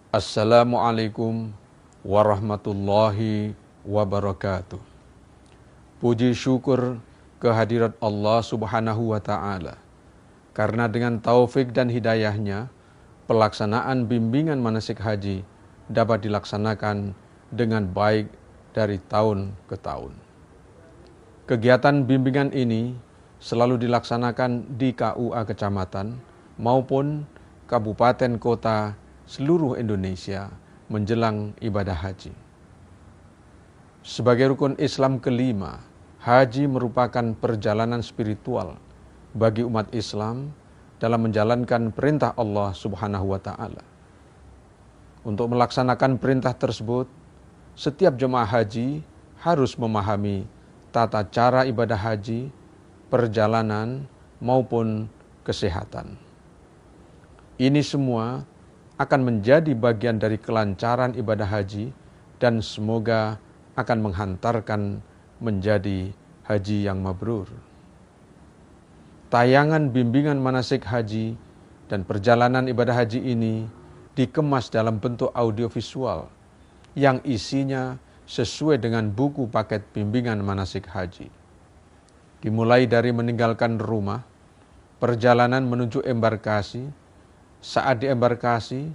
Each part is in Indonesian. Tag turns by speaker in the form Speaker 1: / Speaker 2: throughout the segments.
Speaker 1: Assalamualaikum warahmatullahi wabarakatuh. Puji syukur kehadirat Allah subhanahu wa ta'ala. Karena dengan taufik dan hidayahnya, pelaksanaan bimbingan manasik haji dapat dilaksanakan dengan baik dari tahun ke tahun. Kegiatan bimbingan ini selalu dilaksanakan di KUA kecamatan maupun kabupaten kota seluruh Indonesia menjelang ibadah haji. Sebagai rukun Islam kelima, haji merupakan perjalanan spiritual bagi umat Islam dalam menjalankan perintah Allah Subhanahu wa ta'ala. Untuk melaksanakan perintah tersebut, setiap jemaah haji harus memahami tata cara ibadah haji, perjalanan maupun kesehatan. Ini semua akan menjadi bagian dari kelancaran ibadah haji dan semoga akan menghantarkan menjadi haji yang mabrur. Tayangan bimbingan manasik haji dan perjalanan ibadah haji ini dikemas dalam bentuk audiovisual yang isinya sesuai dengan buku paket bimbingan manasik haji. Dimulai dari meninggalkan rumah, perjalanan menuju embarkasi, saat di embarkasi,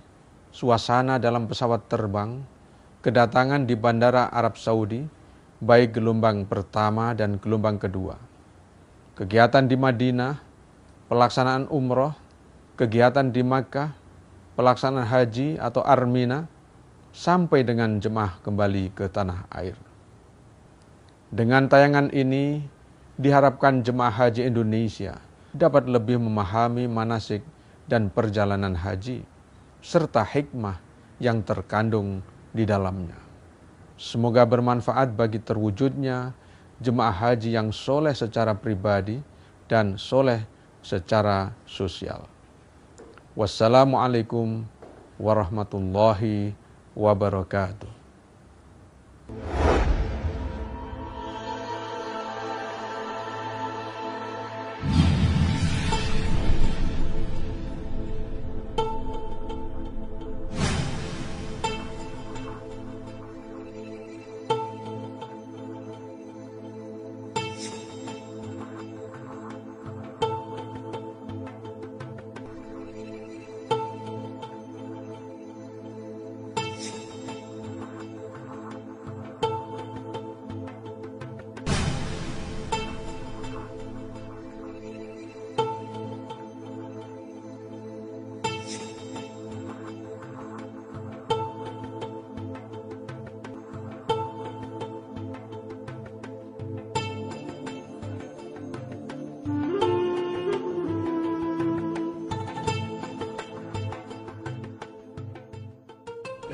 Speaker 1: suasana dalam pesawat terbang, kedatangan di Bandara Arab Saudi, baik gelombang pertama dan gelombang kedua. Kegiatan di Madinah, pelaksanaan umroh, kegiatan di Makkah, pelaksanaan haji atau armina, sampai dengan jemaah kembali ke tanah air. Dengan tayangan ini, diharapkan jemaah haji Indonesia dapat lebih memahami manasik dan perjalanan haji, serta hikmah yang terkandung di dalamnya. Semoga bermanfaat bagi terwujudnya jemaah haji yang soleh secara pribadi dan soleh secara sosial. Wassalamualaikum warahmatullahi wabarakatuh.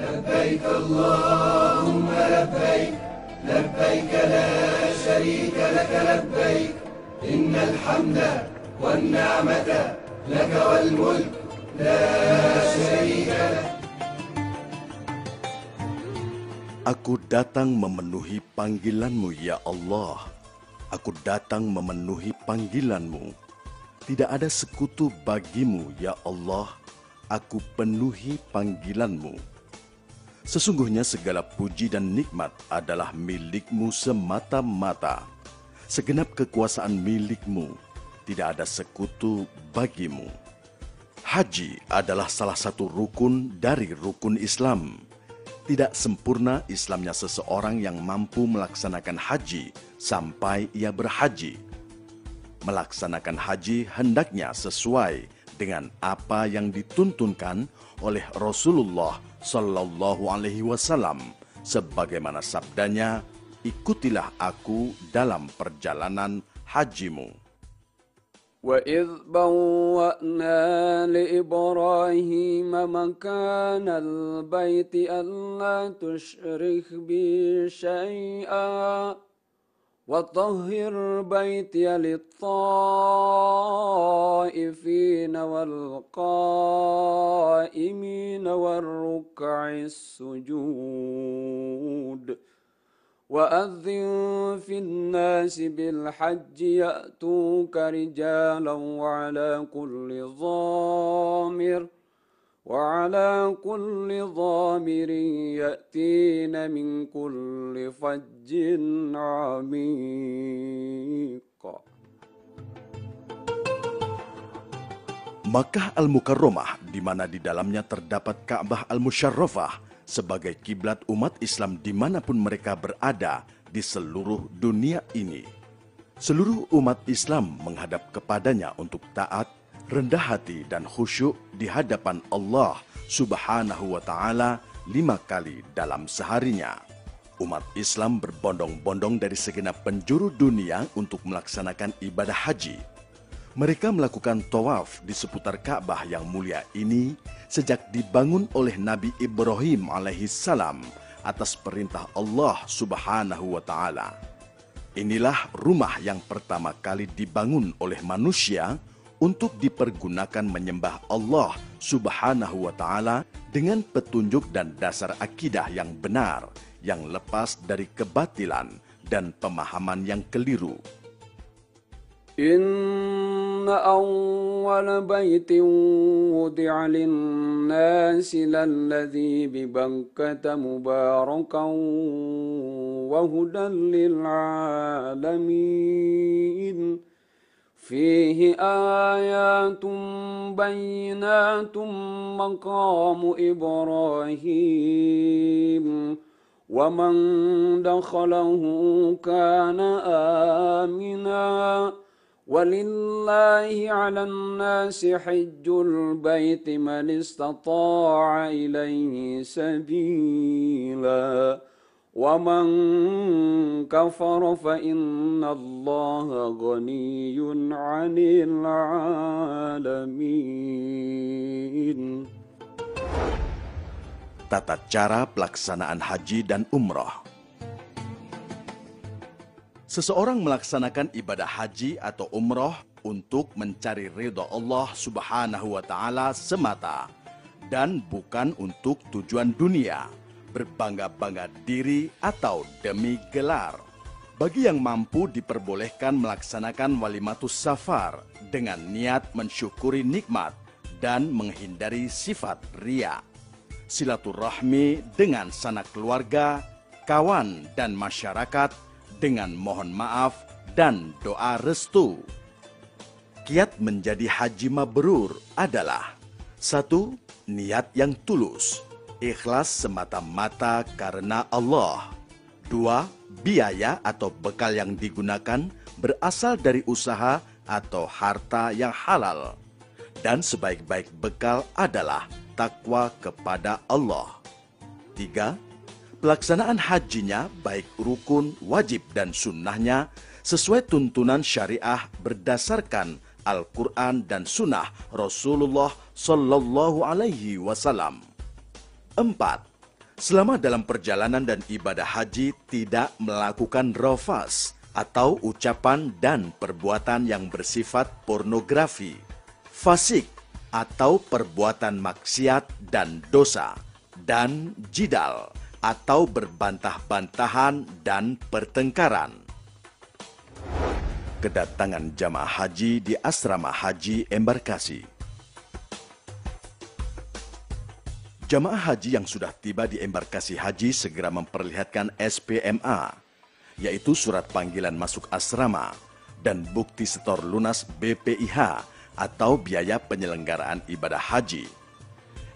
Speaker 2: لبيك اللهم لبيك لبيك لا شريك لك لبيك إن الحمد والنعمة لك والملك لا شريك لك.
Speaker 3: Aku datang memenuhi panggilan-Mu ya Allah. Aku datang memenuhi panggilan-Mu. Tidak ada sekutu bagi-Mu ya Allah. Aku penuhi panggilan-Mu. Sesungguhnya segala puji dan nikmat adalah milik-Mu semata-mata. Segenap kekuasaan milik-Mu, tidak ada sekutu bagi-Mu. Haji adalah salah satu rukun dari rukun Islam. Tidak sempurna Islamnya seseorang yang mampu melaksanakan haji sampai ia berhaji. Melaksanakan haji hendaknya sesuai dengan apa yang dituntunkan oleh Rasulullah Sallallahu Alaihi Wasallam, sebagaimana sabdanya, ikutilah aku dalam perjalanan hajimu.
Speaker 4: وَإِذْ بَوَّأْنَا لِإِبْرَاهِيمَ مَكَانَ الْبَيْتِ أَلَّا تُشْرِكْ بِي شَيْئًا وَطَهِّرْ بَيْتِيَ لِلطَّائِفِينَ وَالْقَائِمِينَ وَالرُّكَّعِ السُّجُودِ وَأَذِّنْ فِي النَّاسِ بِالْحَجِّ يَأْتُوكَ رِجَالًا وَعَلَى كُلِّ ضَامِرٍ وعلى كل ضامر يأتين من كل فج عميق.
Speaker 3: Makkah Al-Mukarramah, di mana di dalamnya terdapat Ka'bah Al-Musyarrafah sebagai kiblat umat Islam dimanapun mereka berada di seluruh dunia ini. Seluruh umat Islam menghadap kepadanya untuk taat, rendah hati dan khusyuk di hadapan Allah Subhanahu wa Ta'ala 5 kali dalam seharinya. Umat Islam berbondong-bondong dari segenap penjuru dunia untuk melaksanakan ibadah haji. Mereka melakukan tawaf di seputar Ka'bah yang mulia ini sejak dibangun oleh Nabi Ibrahim alaihissalam atas perintah Allah Subhanahu wa Ta'ala. Inilah rumah yang pertama kali dibangun oleh manusia untuk dipergunakan menyembah Allah Subhanahu wa Ta'ala dengan petunjuk dan dasar akidah yang benar, yang lepas dari kebatilan dan pemahaman yang keliru.
Speaker 4: إن أول بيت وضع للناس للذي ببكة مباركا وهدى للعالمين فيه آيات بينات مقام إبراهيم ومن دخله كان آمنا ولله على الناس حج البيت من استطاع إليه سبيلا ومن كفر فإن الله غني عن العالمين.
Speaker 3: Tata cara pelaksanaan haji dan umrah. Seseorang melaksanakan ibadah haji atau umrah untuk mencari ridha Allah Subhanahu wa Ta'ala semata dan bukan untuk tujuan dunia, berbangga-bangga diri atau demi gelar. Bagi yang mampu diperbolehkan melaksanakan walimatus safar dengan niat mensyukuri nikmat dan menghindari sifat riya. Silaturahmi dengan sanak keluarga, kawan dan masyarakat dengan mohon maaf dan doa restu. Kiat menjadi haji mabrur adalah: 1. Niat yang tulus, ikhlas semata-mata karena Allah. 2. Biaya atau bekal yang digunakan berasal dari usaha atau harta yang halal. Dan sebaik-baik bekal adalah takwa kepada Allah. 3. Pelaksanaan hajinya baik rukun, wajib, dan sunnahnya sesuai tuntunan syariah berdasarkan Al-Quran dan sunnah Rasulullah Sallallahu Alaihi Wasallam. 4. Selama dalam perjalanan dan ibadah haji tidak melakukan rafas atau ucapan dan perbuatan yang bersifat pornografi, fasik atau perbuatan maksiat dan dosa, dan jidal atau berbantah-bantahan dan pertengkaran. Kedatangan jamaah haji di asrama haji embarkasi. Jamaah haji yang sudah tiba di embarkasi haji segera memperlihatkan SPMA, yaitu surat panggilan masuk asrama, dan bukti setor lunas BPIH atau biaya penyelenggaraan ibadah haji.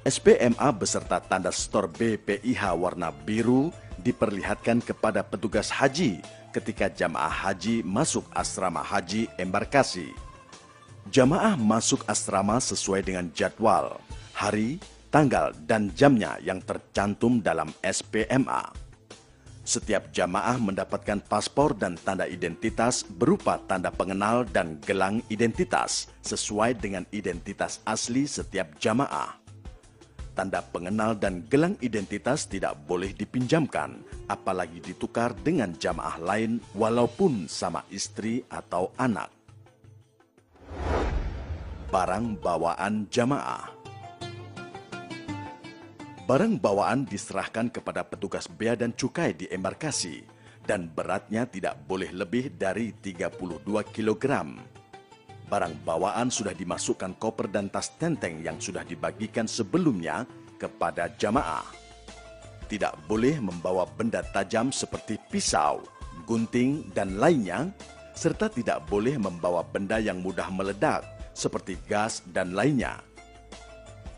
Speaker 3: SPMA beserta tanda setor BPIH warna biru diperlihatkan kepada petugas haji ketika jamaah haji masuk asrama haji embarkasi. Jamaah masuk asrama sesuai dengan jadwal, hari, tanggal, dan jamnya yang tercantum dalam SPMA. Setiap jamaah mendapatkan paspor dan tanda identitas berupa tanda pengenal dan gelang identitas sesuai dengan identitas asli setiap jamaah. Tanda pengenal dan gelang identitas tidak boleh dipinjamkan, apalagi ditukar dengan jamaah lain walaupun sama istri atau anak. Barang bawaan jamaah. Barang bawaan diserahkan kepada petugas bea dan cukai di embarkasi dan beratnya tidak boleh lebih dari 32 kg. barang bawaan sudah dimasukkan koper dan tas tenteng yang sudah dibagikan sebelumnya kepada jamaah. Tidak boleh membawa benda tajam seperti pisau, gunting, dan lainnya, serta tidak boleh membawa benda yang mudah meledak seperti gas dan lainnya.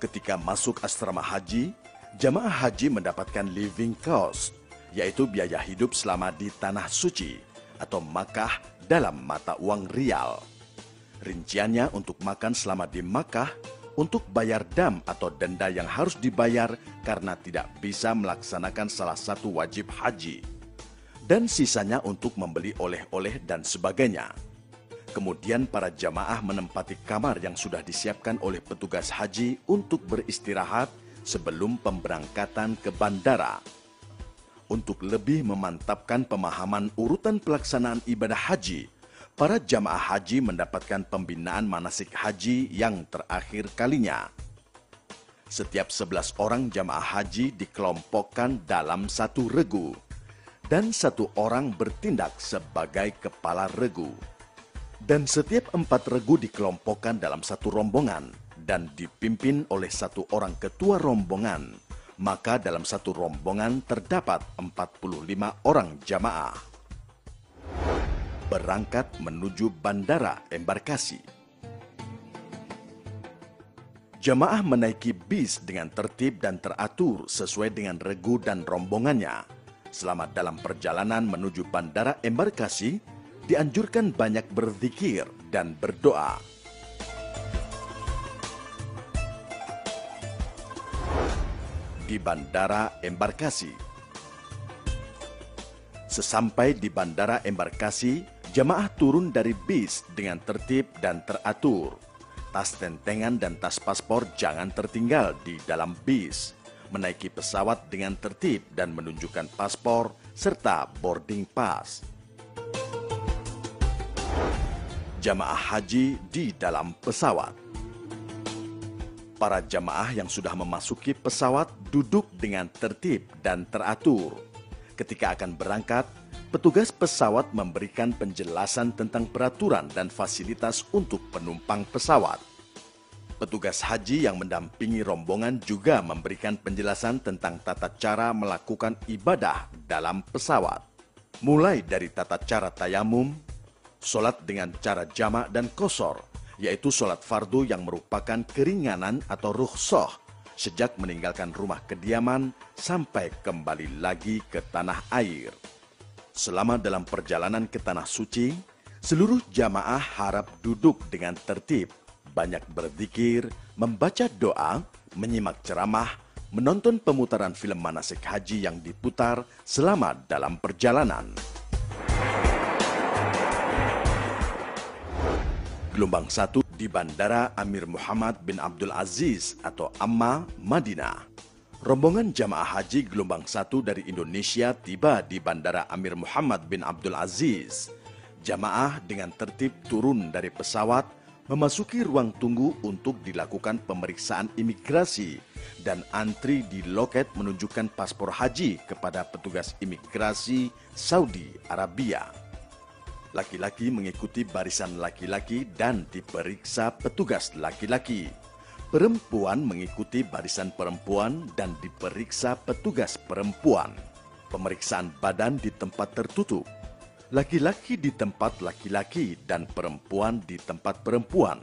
Speaker 3: Ketika masuk asrama haji, jamaah haji mendapatkan living cost, yaitu biaya hidup selama di Tanah Suci atau Makkah dalam mata uang rial. Rinciannya untuk makan selama di Makkah, untuk bayar dam atau denda yang harus dibayar karena tidak bisa melaksanakan salah satu wajib haji, dan sisanya untuk membeli oleh-oleh dan sebagainya. Kemudian para jamaah menempati kamar yang sudah disiapkan oleh petugas haji untuk beristirahat sebelum pemberangkatan ke bandara. Untuk lebih memantapkan pemahaman urutan pelaksanaan ibadah haji, para jamaah haji mendapatkan pembinaan manasik haji yang terakhir kalinya. Setiap 11 orang jamaah haji dikelompokkan dalam satu regu, dan satu orang bertindak sebagai kepala regu. Dan setiap 4 regu dikelompokkan dalam satu rombongan dan dipimpin oleh satu orang ketua rombongan. Maka dalam satu rombongan terdapat 45 orang jamaah. Berangkat menuju bandara embarkasi. Jamaah menaiki bis dengan tertib dan teratur sesuai dengan regu dan rombongannya. Selama dalam perjalanan menuju bandara embarkasi, dianjurkan banyak berzikir dan berdoa. Di bandara embarkasi. Sesampai di bandara embarkasi, jamaah turun dari bis dengan tertib dan teratur. Tas tentengan dan tas paspor jangan tertinggal di dalam bis. Menaiki pesawat dengan tertib dan menunjukkan paspor serta boarding pass. Jamaah haji di dalam pesawat. Para jamaah yang sudah memasuki pesawat duduk dengan tertib dan teratur. Ketika akan berangkat, petugas pesawat memberikan penjelasan tentang peraturan dan fasilitas untuk penumpang pesawat. Petugas haji yang mendampingi rombongan juga memberikan penjelasan tentang tata cara melakukan ibadah dalam pesawat. Mulai dari tata cara tayamum, sholat dengan cara jamak dan qashar, yaitu sholat fardu yang merupakan keringanan atau rukhsah sejak meninggalkan rumah kediaman sampai kembali lagi ke tanah air. Selama dalam perjalanan ke Tanah Suci, seluruh jamaah harap duduk dengan tertib, banyak berzikir, membaca doa, menyimak ceramah, menonton pemutaran film manasik haji yang diputar selama dalam perjalanan. Gelombang 1 di Bandara Amir Muhammad bin Abdul Aziz atau Amma, Madinah. Rombongan jamaah haji gelombang 1 dari Indonesia tiba di Bandara Amir Muhammad bin Abdul Aziz. Jamaah dengan tertib turun dari pesawat, memasuki ruang tunggu untuk dilakukan pemeriksaan imigrasi dan antri di loket menunjukkan paspor haji kepada petugas imigrasi Saudi Arabia. Laki-laki mengikuti barisan laki-laki dan diperiksa petugas laki-laki. Perempuan mengikuti barisan perempuan dan diperiksa petugas perempuan. Pemeriksaan badan di tempat tertutup. Laki-laki di tempat laki-laki dan perempuan di tempat perempuan.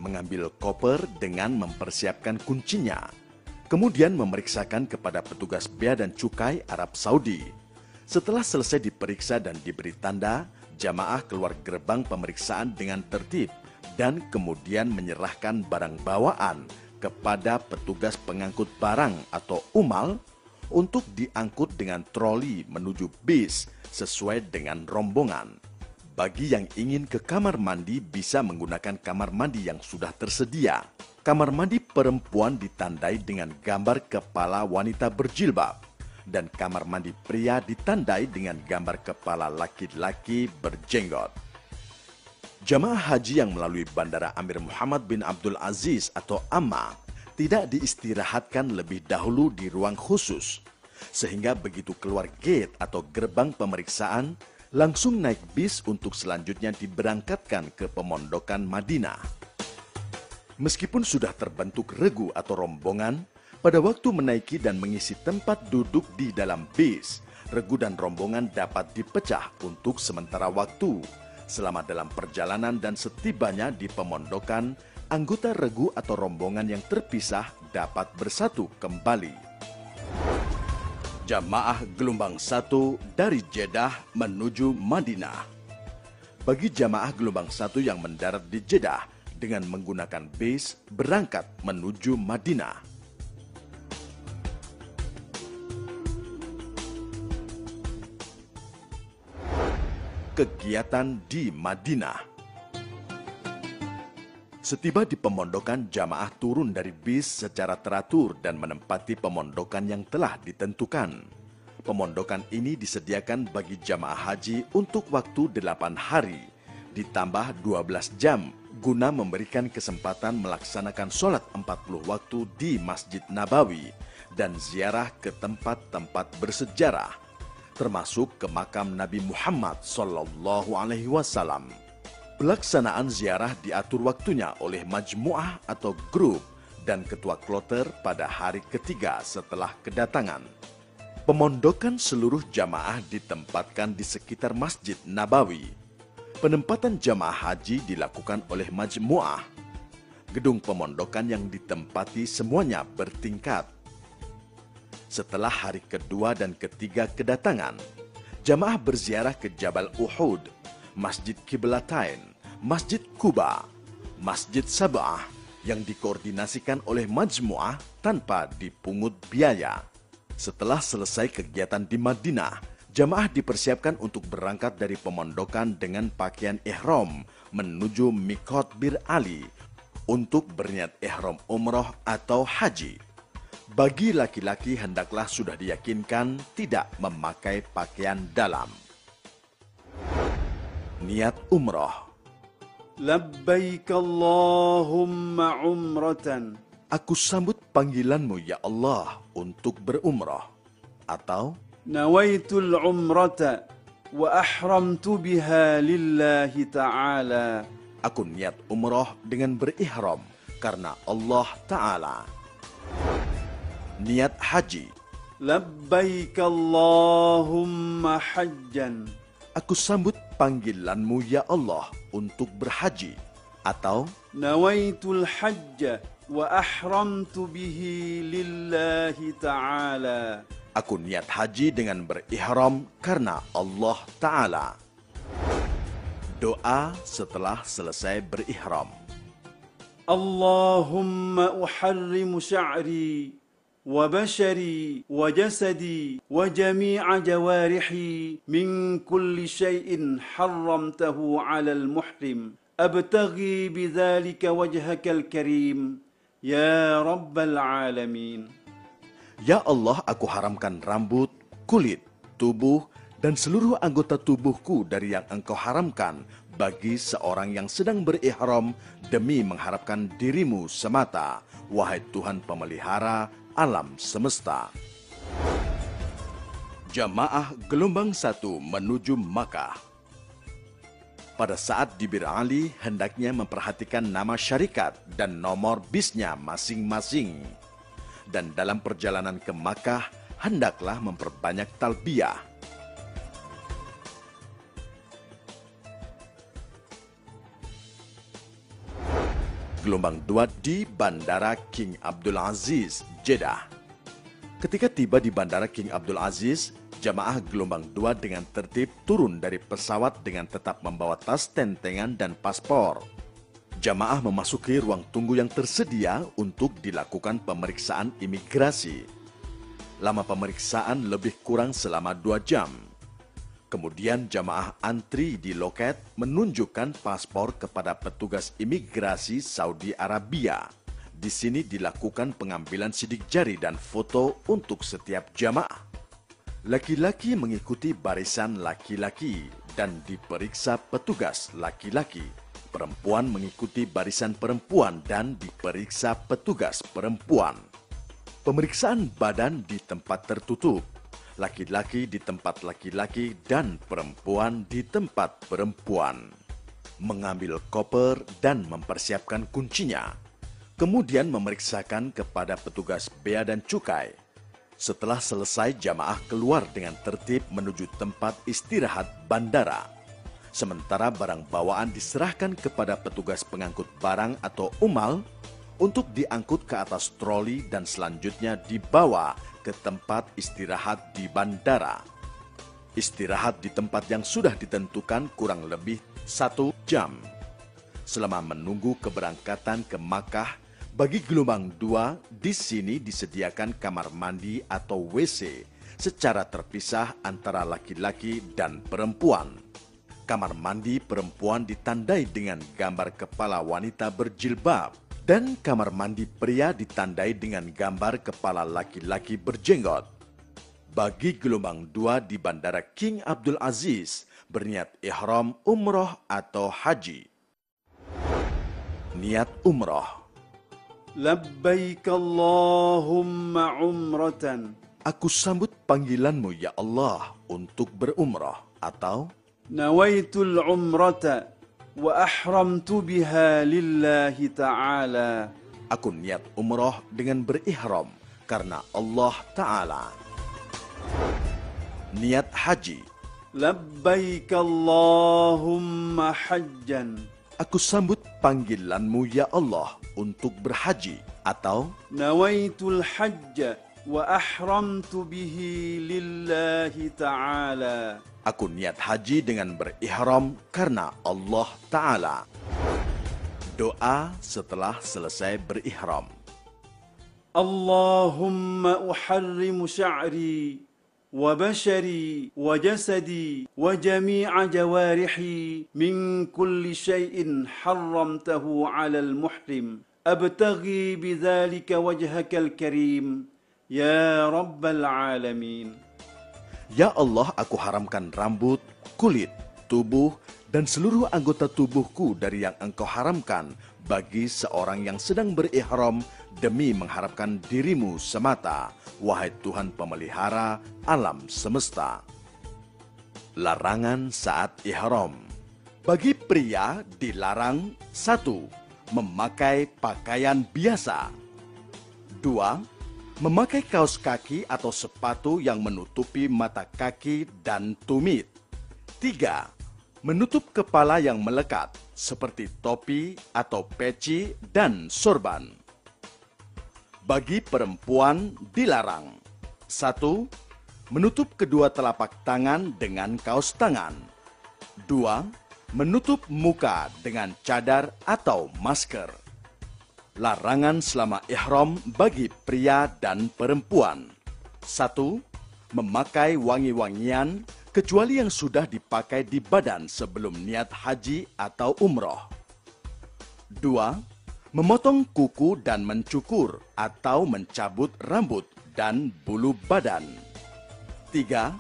Speaker 3: Mengambil koper dengan mempersiapkan kuncinya. Kemudian memeriksakan kepada petugas bea dan cukai Arab Saudi. Setelah selesai diperiksa dan diberi tanda, jamaah keluar gerbang pemeriksaan dengan tertib dan kemudian menyerahkan barang bawaan kepada petugas pengangkut barang atau umal untuk diangkut dengan troli menuju bis sesuai dengan rombongan. Bagi yang ingin ke kamar mandi bisa menggunakan kamar mandi yang sudah tersedia. Kamar mandi perempuan ditandai dengan gambar kepala wanita berjilbab. Dan kamar mandi pria ditandai dengan gambar kepala laki-laki berjenggot. Jamaah haji yang melalui Bandara Amir Muhammad bin Abdul Aziz atau Amma tidak diistirahatkan lebih dahulu di ruang khusus, sehingga begitu keluar gate atau gerbang pemeriksaan, langsung naik bis untuk selanjutnya diberangkatkan ke pemondokan Madinah. Meskipun sudah terbentuk regu atau rombongan, pada waktu menaiki dan mengisi tempat duduk di dalam bis, regu dan rombongan dapat dipecah untuk sementara waktu. Selama dalam perjalanan dan setibanya di pemondokan, anggota regu atau rombongan yang terpisah dapat bersatu kembali. Jamaah gelombang 1 dari Jeddah menuju Madinah. Bagi jamaah gelombang 1 yang mendarat di Jeddah dengan menggunakan bis berangkat menuju Madinah. Kegiatan di Madinah. Setiba di pemondokan, jamaah turun dari bis secara teratur dan menempati pemondokan yang telah ditentukan. Pemondokan ini disediakan bagi jamaah haji untuk waktu 8 hari, ditambah 12 jam, guna memberikan kesempatan melaksanakan sholat 40 waktu di Masjid Nabawi dan ziarah ke tempat-tempat bersejarah, termasuk ke makam Nabi Muhammad SAW. Pelaksanaan ziarah diatur waktunya oleh majmuah atau grup dan ketua kloter pada hari ketiga setelah kedatangan. Pemondokan seluruh jamaah ditempatkan di sekitar Masjid Nabawi. Penempatan jamaah haji dilakukan oleh majmuah. Gedung pemondokan yang ditempati semuanya bertingkat. Setelah hari kedua dan ketiga kedatangan, jamaah berziarah ke Jabal Uhud, Masjid Qiblatain, Masjid Quba, Masjid Sab'ah yang dikoordinasikan oleh majmuah tanpa dipungut biaya. Setelah selesai kegiatan di Madinah, jamaah dipersiapkan untuk berangkat dari pemondokan dengan pakaian ihram menuju Miqat Bir Ali untuk berniat ihram umroh atau haji. Bagi laki-laki hendaklah sudah diyakinkan tidak memakai pakaian dalam. Niat umroh.
Speaker 4: Labbaik Allahumma umratan.
Speaker 3: Aku sambut panggilanmu ya Allah untuk berumrah. Atau
Speaker 4: Nawaitul umrata wa ahramtu biha lillahi ta'ala.
Speaker 3: aku niat umrah dengan berihram karena Allah Ta'ala. Niat haji.
Speaker 4: Labbaik Allahumma hajjan.
Speaker 3: Aku sambut panggilanmu ya Allah untuk berhaji. Atau
Speaker 4: Nawaitul hajja wa ahramtu bihi lillahi ta'ala.
Speaker 3: aku niat haji dengan berihram karena Allah Ta'ala. Doa setelah selesai berihram.
Speaker 4: Allahumma uharrimu sya'ri wa bashari wa jasadi wa jami'a jawarihi min kulli syai'in harramtahu 'ala al-muhrim. Abtaghi bidzalika wajhakal karim ya rabbal alamin.
Speaker 3: Ya Allah, aku haramkan rambut, kulit, tubuh, dan seluruh anggota tubuhku dari yang Engkau haramkan bagi seorang yang sedang berihram demi mengharapkan dirimu semata, wahai Tuhan pemelihara alam semesta. Jamaah gelombang 1 menuju Makkah. Pada saat di Bir Ali, hendaknya memperhatikan nama syarikat dan nomor bisnya masing-masing. Dan dalam perjalanan ke Makkah, hendaklah memperbanyak talbiyah. Gelombang 2 di Bandara King Abdul Aziz, Jeddah. Ketika tiba di Bandara King Abdul Aziz, jamaah gelombang 2 dengan tertib turun dari pesawat dengan tetap membawa tas tentengan dan paspor. Jamaah memasuki ruang tunggu yang tersedia untuk dilakukan pemeriksaan imigrasi. Lama pemeriksaan lebih kurang selama 2 jam. Kemudian jamaah antri di loket menunjukkan paspor kepada petugas imigrasi Saudi Arabia. Di sini dilakukan pengambilan sidik jari dan foto untuk setiap jamaah. Laki-laki mengikuti barisan laki-laki dan diperiksa petugas laki-laki. Perempuan mengikuti barisan perempuan dan diperiksa petugas perempuan. Pemeriksaan badan di tempat tertutup. laki-laki di tempat laki-laki dan perempuan di tempat perempuan. Mengambil koper dan mempersiapkan kuncinya. Kemudian memeriksakan kepada petugas bea dan cukai. Setelah selesai, jamaah keluar dengan tertib menuju tempat istirahat bandara. Sementara barang bawaan diserahkan kepada petugas pengangkut barang atau umal untuk diangkut ke atas troli dan selanjutnya dibawa ke tempat istirahat di bandara. Istirahat di tempat yang sudah ditentukan kurang lebih 1 jam. Selama menunggu keberangkatan ke Makkah, bagi gelombang 2 di sini disediakan kamar mandi atau WC secara terpisah antara laki-laki dan perempuan. Kamar mandi perempuan ditandai dengan gambar kepala wanita berjilbab dan kamar mandi pria ditandai dengan gambar kepala laki-laki berjenggot. Bagi gelombang 2 di Bandara King Abdul Aziz berniat ihram umroh atau haji. Niat umroh.
Speaker 4: Labbaik Allahumma umratan.
Speaker 3: Aku sambut panggilanmu ya Allah untuk berumrah, atau
Speaker 4: Nawaitul umrata wa ahramtu biha lillahi ta'ala.
Speaker 3: aku niat umrah dengan berihram karena Allah Ta'ala. Niat haji.
Speaker 4: Labbaik Allahumma hajjan.
Speaker 3: Aku sambut panggilanmu ya Allah untuk berhaji, atau
Speaker 4: Nawaitul hajja wa ahramtu bihi lillahi ta'ala.
Speaker 3: aku niat haji dengan berihram karena Allah Ta'ala. Doa setelah selesai berihram.
Speaker 4: Allahumma uharrimu sya'ri wa bashari wa jasadi wa jami'a jawarihi min kulli syai'in harramtahu 'alal muhrim abtaghi bidzalika wajhakal karim ya rabbal alamin.
Speaker 3: Ya Allah, aku haramkan rambut, kulit, tubuh, dan seluruh anggota tubuhku dari yang Engkau haramkan bagi seorang yang sedang berihram demi mengharapkan dirimu semata, wahai Tuhan pemelihara alam semesta. Larangan saat ihram. Bagi pria dilarang: 1. Memakai pakaian biasa. 2. Memakai kaos kaki atau sepatu yang menutupi mata kaki dan tumit. 3. Menutup kepala yang melekat, seperti topi atau peci dan sorban. Bagi perempuan dilarang: 1. Menutup kedua telapak tangan dengan kaos tangan. 2. Menutup muka dengan cadar atau masker. Larangan selama ihram bagi pria dan perempuan: 1. Memakai wangi-wangian kecuali yang sudah dipakai di badan sebelum niat haji atau umroh. 2. Memotong kuku dan mencukur atau mencabut rambut dan bulu badan. 3.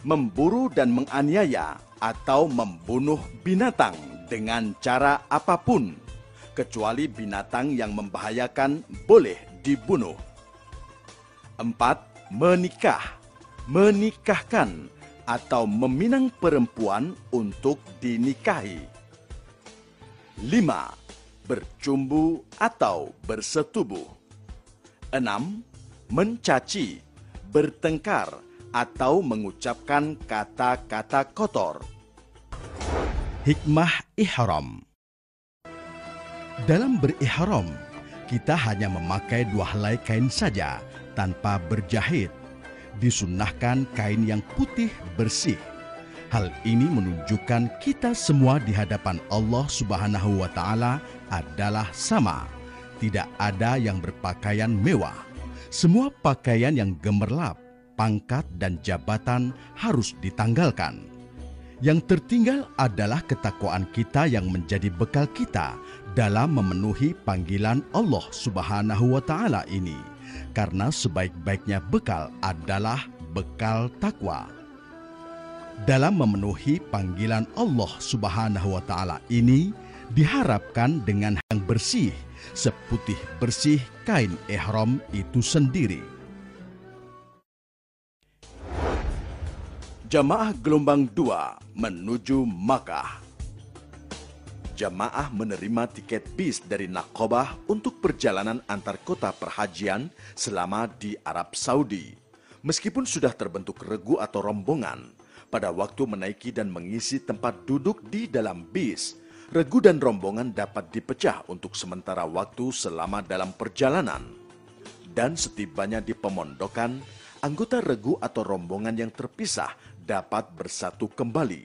Speaker 3: Memburu dan menganiaya atau membunuh binatang dengan cara apapun, kecuali binatang yang membahayakan boleh dibunuh. 4. Menikah, menikahkan, atau meminang perempuan untuk dinikahi. 5. Bercumbu atau bersetubuh. 6. Mencaci, bertengkar, atau mengucapkan kata-kata kotor. Hikmah ihram. Dalam berihram, kita hanya memakai 2 helai kain saja tanpa berjahit. Disunnahkan kain yang putih bersih. Hal ini menunjukkan kita semua di hadapan Allah Subhanahu wa Ta'ala adalah sama. Tidak ada yang berpakaian mewah. Semua pakaian yang gemerlap, pangkat, dan jabatan harus ditanggalkan. Yang tertinggal adalah ketakwaan kita yang menjadi bekal kita dalam memenuhi panggilan Allah Subhanahu wa Ta'ala ini. Karena sebaik-baiknya bekal adalah bekal takwa. Dalam memenuhi panggilan Allah Subhanahu wa Ta'ala ini diharapkan dengan yang bersih, seputih bersih kain ihram itu sendiri. Jamaah gelombang 2 menuju Makkah. Jamaah menerima tiket bis dari Naqabah untuk perjalanan antar kota perhajian selama di Arab Saudi. Meskipun sudah terbentuk regu atau rombongan, pada waktu menaiki dan mengisi tempat duduk di dalam bis, regu dan rombongan dapat dipecah untuk sementara waktu selama dalam perjalanan. Dan setibanya di pemondokan, anggota regu atau rombongan yang terpisah dapat bersatu kembali.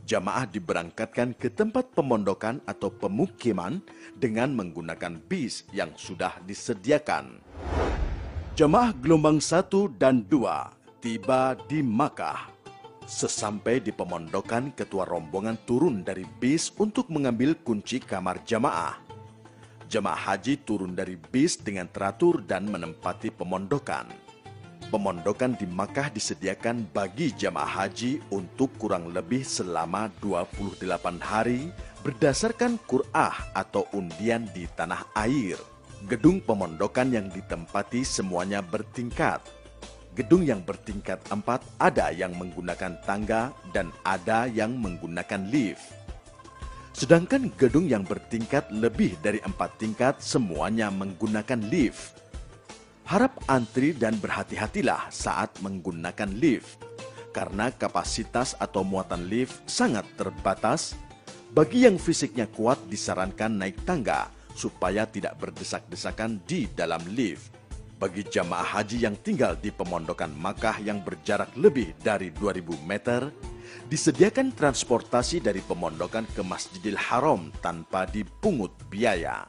Speaker 3: Jamaah diberangkatkan ke tempat pemondokan atau pemukiman dengan menggunakan bis yang sudah disediakan. Jamaah gelombang 1 dan 2 tiba di Makkah. Sesampai di pemondokan, ketua rombongan turun dari bis untuk mengambil kunci kamar jamaah. Jamaah haji turun dari bis dengan teratur dan menempati pemondokan. Pemondokan di Makkah disediakan bagi jamaah haji untuk kurang lebih selama 28 hari berdasarkan qur'ah atau undian di tanah air. Gedung pemondokan yang ditempati semuanya bertingkat. Gedung yang bertingkat 4 ada yang menggunakan tangga dan ada yang menggunakan lift. Sedangkan gedung yang bertingkat lebih dari 4 tingkat semuanya menggunakan lift. Harap antri dan berhati-hatilah saat menggunakan lift, karena kapasitas atau muatan lift sangat terbatas. Bagi yang fisiknya kuat disarankan naik tangga supaya tidak berdesak-desakan di dalam lift. Bagi jamaah haji yang tinggal di pemondokan Makkah yang berjarak lebih dari 2000 meter, disediakan transportasi dari pemondokan ke Masjidil Haram tanpa dipungut biaya.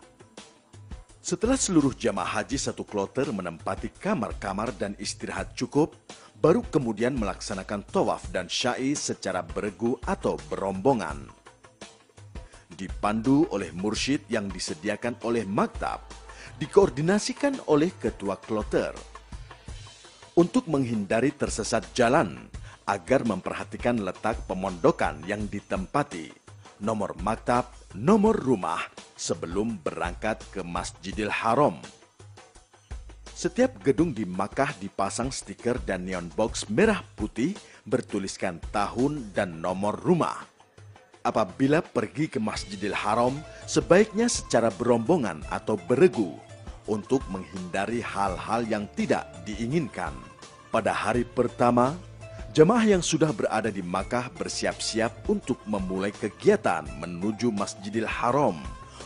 Speaker 3: Setelah seluruh jamaah haji satu kloter menempati kamar-kamar dan istirahat cukup, baru kemudian melaksanakan tawaf dan sya'i secara beregu atau berombongan. Dipandu oleh mursyid yang disediakan oleh maktab, dikoordinasikan oleh ketua kloter. Untuk menghindari tersesat jalan, agar memperhatikan letak pemondokan yang ditempati, nomor maktab, nomor rumah, sebelum berangkat ke Masjidil Haram. Setiap gedung di Makkah dipasang stiker dan neon box merah putih bertuliskan tahun dan nomor rumah. Apabila pergi ke Masjidil Haram, sebaiknya secara berombongan atau beregu untuk menghindari hal-hal yang tidak diinginkan. Pada hari pertama, jemaah yang sudah berada di Makkah bersiap-siap untuk memulai kegiatan menuju Masjidil Haram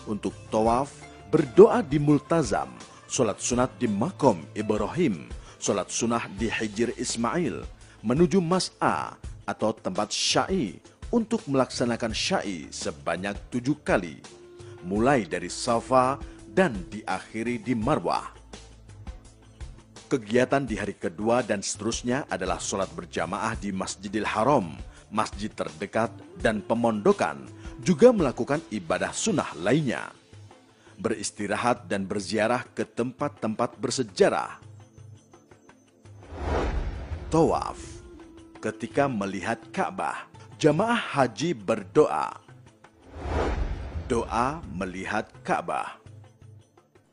Speaker 3: untuk tawaf, berdoa di Multazam, sholat sunat di Maqam Ibrahim, sholat sunnah di Hijr Ismail, menuju Mas'a atau tempat sya'i untuk melaksanakan sya'i sebanyak 7 kali, mulai dari Safa dan diakhiri di Marwah. Kegiatan di hari kedua dan seterusnya adalah sholat berjamaah di Masjidil Haram, masjid terdekat, dan pemondokan, juga melakukan ibadah sunnah lainnya. Beristirahat dan berziarah ke tempat-tempat bersejarah. Tawaf. Ketika melihat Ka'bah, jamaah haji berdoa. Doa melihat Ka'bah.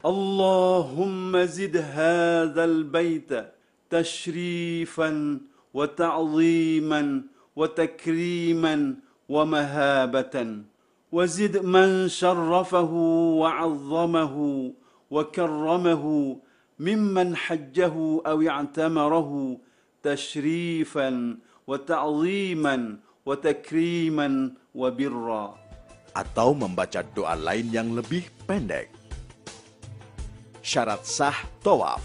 Speaker 4: اللهم زد هذا البيت تشريفا وتعظيما وتكريما ومهابة وزد من شرفه وعظمه وكرمه ممن حجه أو اعتمره تشريفا وتعظيما وتكريما وبرا.
Speaker 3: Atau membaca doa lain yang lebih pendek. Syarat sah tawaf.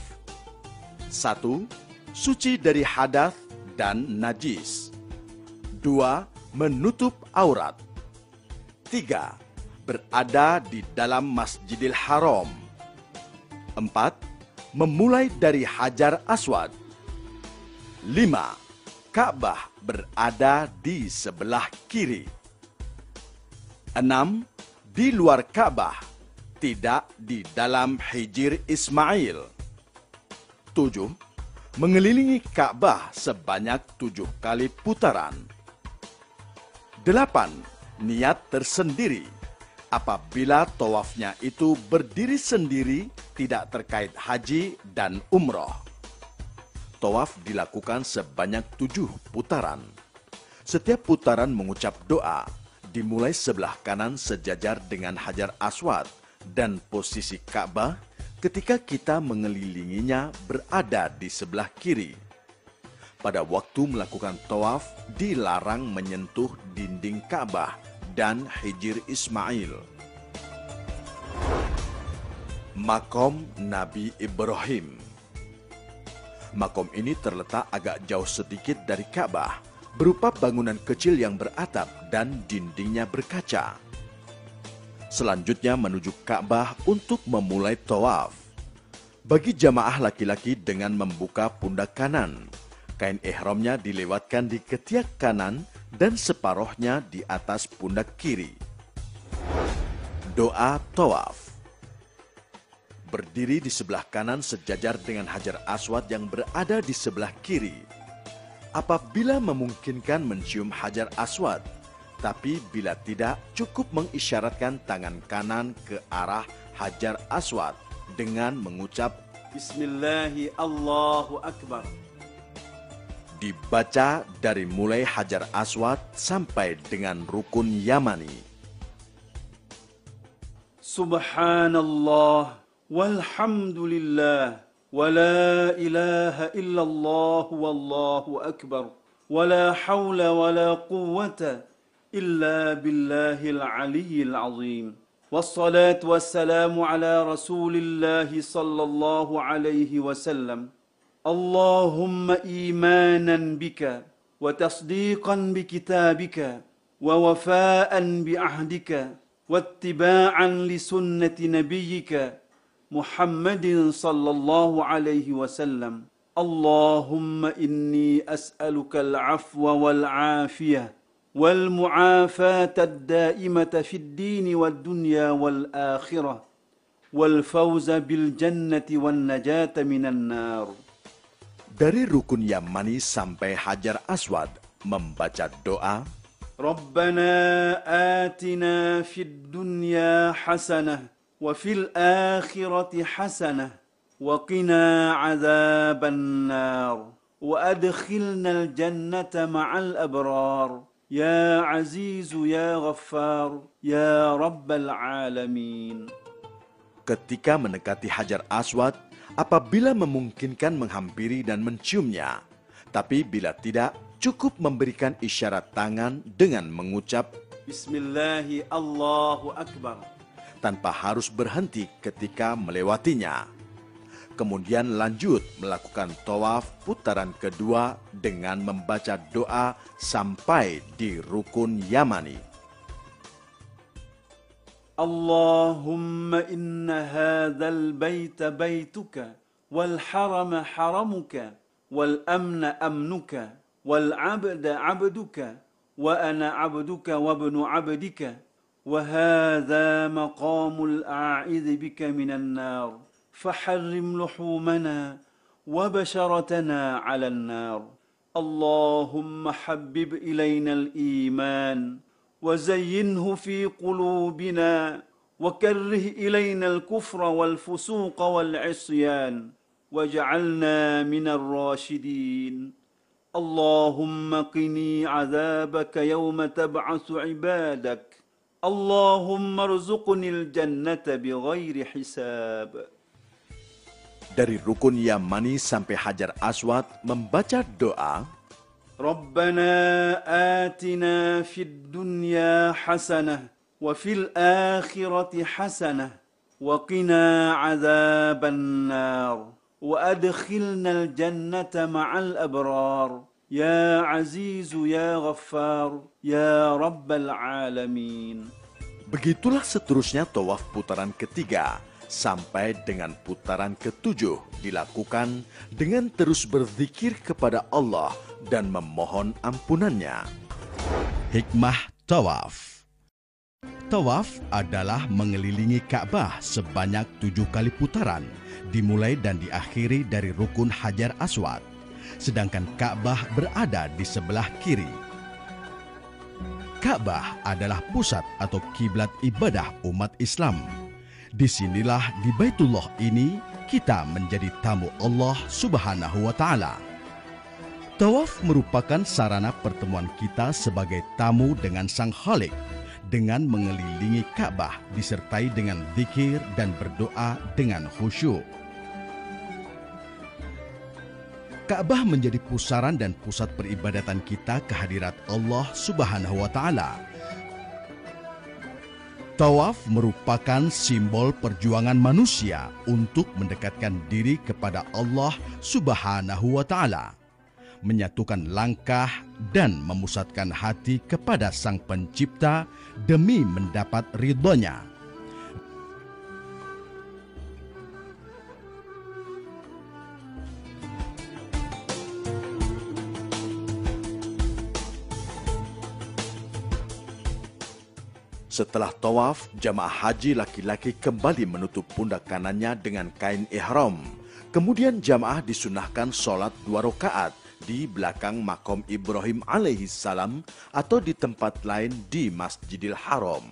Speaker 3: 1. Suci dari hadath dan najis. 2. Menutup aurat. 3. Berada di dalam Masjidil Haram. 4. Memulai dari Hajar Aswad. 5. Ka'bah berada di sebelah kiri. 6. Di luar Ka'bah, tidak di dalam Hijr Ismail. 7. Mengelilingi Ka'bah sebanyak 7 kali putaran. 8. Niat tersendiri. Apabila tawafnya itu berdiri sendiri, tidak terkait haji dan umroh. tawaf dilakukan sebanyak 7 putaran. Setiap putaran mengucap doa, dimulai sebelah kanan sejajar dengan Hajar Aswad dan posisi Ka'bah ketika kita mengelilinginya berada di sebelah kiri. Pada waktu melakukan tawaf, dilarang menyentuh dinding Ka'bah dan Hijr Ismail. Makom Nabi Ibrahim. Makom ini terletak agak jauh sedikit dari Ka'bah, berupa bangunan kecil yang beratap dan dindingnya berkaca. Selanjutnya menuju Ka'bah untuk memulai tawaf. Bagi jamaah laki-laki dengan membuka pundak kanan, kain ihramnya dilewatkan di ketiak kanan dan separohnya di atas pundak kiri. Doa tawaf. Berdiri di sebelah kanan sejajar dengan Hajar Aswad yang berada di sebelah kiri. Apabila memungkinkan mencium Hajar Aswad, tapi bila tidak, cukup mengisyaratkan tangan kanan ke arah Hajar Aswad dengan mengucap
Speaker 4: Bismillahi Allahu Akbar.
Speaker 3: Dibaca dari mulai Hajar Aswad sampai dengan rukun Yamani.
Speaker 4: Subhanallah walhamdulillah wa la ilaha illallah wallahu akbar wa la hawla wa la quwwata illa billahil aliyyil azim. Wassalatu wassalamu ala rasulillahi sallallahu alaihi wasallam. Allahumma imanan bika wa tasdiqan bi kitabika wa wafaan bi ahdika wa ittiba'an li sunnati nabiyyika Muhammadin sallallahu alaihi wasallam. Allahumma inni as'aluka al-afwa wal-afiyah والمعافاة الدائمة في الدين والدنيا والآخرة والفوز بالجنة والنجاة من النار.
Speaker 3: Dari rukun Yamani sampai Hajar Aswad membaca doa
Speaker 4: ربنا آتنا في الدنيا حسنة وفي الآخرة حسنة وقنا عذاب النار وأدخلنا الجنة مع الأبرار Ya Azizu Ya Ghaffar Ya Rabbal Alamin.
Speaker 3: Ketika mendekati Hajar Aswad, apabila memungkinkan menghampiri dan menciumnya, tapi bila tidak, cukup memberikan isyarat tangan dengan mengucap
Speaker 4: Bismillahi Allahu Akbar,
Speaker 3: tanpa harus berhenti ketika melewatinya. Kemudian lanjut melakukan tawaf putaran kedua dengan membaca doa sampai di rukun Yamani.
Speaker 4: Allahumma inna hadzal baita baituka wal harama haramuka wal amna amnuka wal abda abduka wa ana abduka wa ibnu abdika wa hadza maqamul a'idh bika minan nar. فحرم لحومنا وبشرتنا على النار. اللهم حبب إلينا الإيمان وزينه في قلوبنا وكره إلينا الكفر والفسوق والعصيان واجعلنا من الراشدين. اللهم قني عذابك يوم تبعث عبادك. اللهم ارزقني الجنة بغير حساب.
Speaker 3: Dari rukun Yamani sampai Hajar Aswad membaca doa
Speaker 4: ربنا آتنا في الدنيا حسنة وفي الآخرة حسنة وقنا عذاب النار وأدخلنا الجنة مع الأبرار يا عزيز يا غفار يا رب العالمين.
Speaker 3: Begitulah seterusnya tawaf putaran ketiga sampai dengan putaran ketujuh dilakukan dengan terus berzikir kepada Allah dan memohon ampunannya. Hikmah tawaf. Tawaf adalah mengelilingi Ka'bah sebanyak 7 kali putaran, dimulai dan diakhiri dari rukun Hajar Aswad, sedangkan Ka'bah berada di sebelah kiri. Ka'bah adalah pusat atau kiblat ibadah umat Islam. Disinilah di Baitullah ini kita menjadi tamu Allah Subhanahu wa Ta'ala. Tawaf merupakan sarana pertemuan kita sebagai tamu dengan Sang Khalik dengan mengelilingi Ka'bah disertai dengan zikir dan berdoa dengan khusyuk. Ka'bah menjadi pusaran dan pusat peribadatan kita kehadirat Allah Subhanahu wa Ta'ala. Tawaf merupakan simbol perjuangan manusia untuk mendekatkan diri kepada Allah Subhanahu wa Ta'ala, menyatukan langkah dan memusatkan hati kepada Sang Pencipta demi mendapat ridhonya. Setelah tawaf, jamaah haji laki-laki kembali menutup pundak kanannya dengan kain ihram. Kemudian jamaah disunahkan sholat 2 rakaat di belakang makom Ibrahim alaihi salam atau di tempat lain di Masjidil Haram.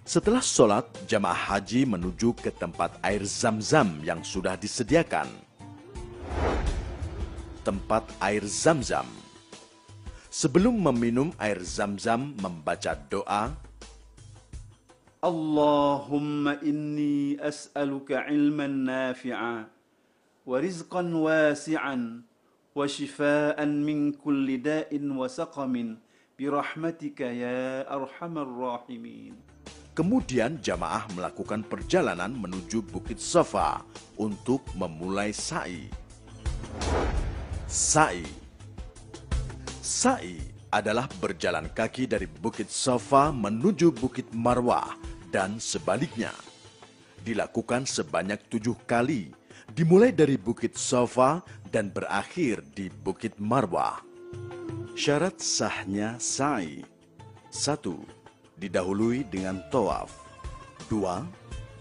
Speaker 3: Setelah sholat, jamaah haji menuju ke tempat air Zam-Zam yang sudah disediakan. Tempat air Zam-Zam. Sebelum meminum air Zam-Zam, membaca doa,
Speaker 4: Allahumma inni as'aluka ilman nafi'a wa rizqan wasi'an wa shifaan min kulli da'in wa saqamin birahmatika ya arhamar rahimin.
Speaker 3: Kemudian jamaah melakukan perjalanan menuju Bukit Safa untuk memulai sa'i. Sa'i adalah berjalan kaki dari Bukit Safa menuju Bukit Marwah dan sebaliknya. Dilakukan sebanyak 7 kali, dimulai dari Bukit Safa dan berakhir di Bukit Marwah. Syarat sahnya sa'i: 1. Didahului dengan tawaf. 2.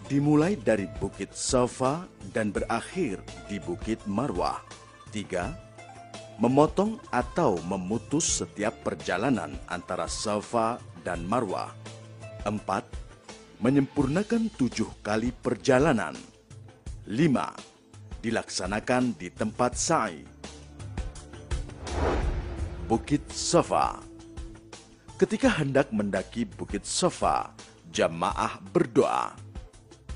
Speaker 3: Dimulai dari Bukit Safa dan berakhir di Bukit Marwah. 3. Memotong atau memutus setiap perjalanan antara Safa dan Marwah. 4. Menyempurnakan 7 kali perjalanan. 5. Dilaksanakan di tempat sa'i. Bukit Safa. Ketika hendak mendaki Bukit Safa, jamaah berdoa.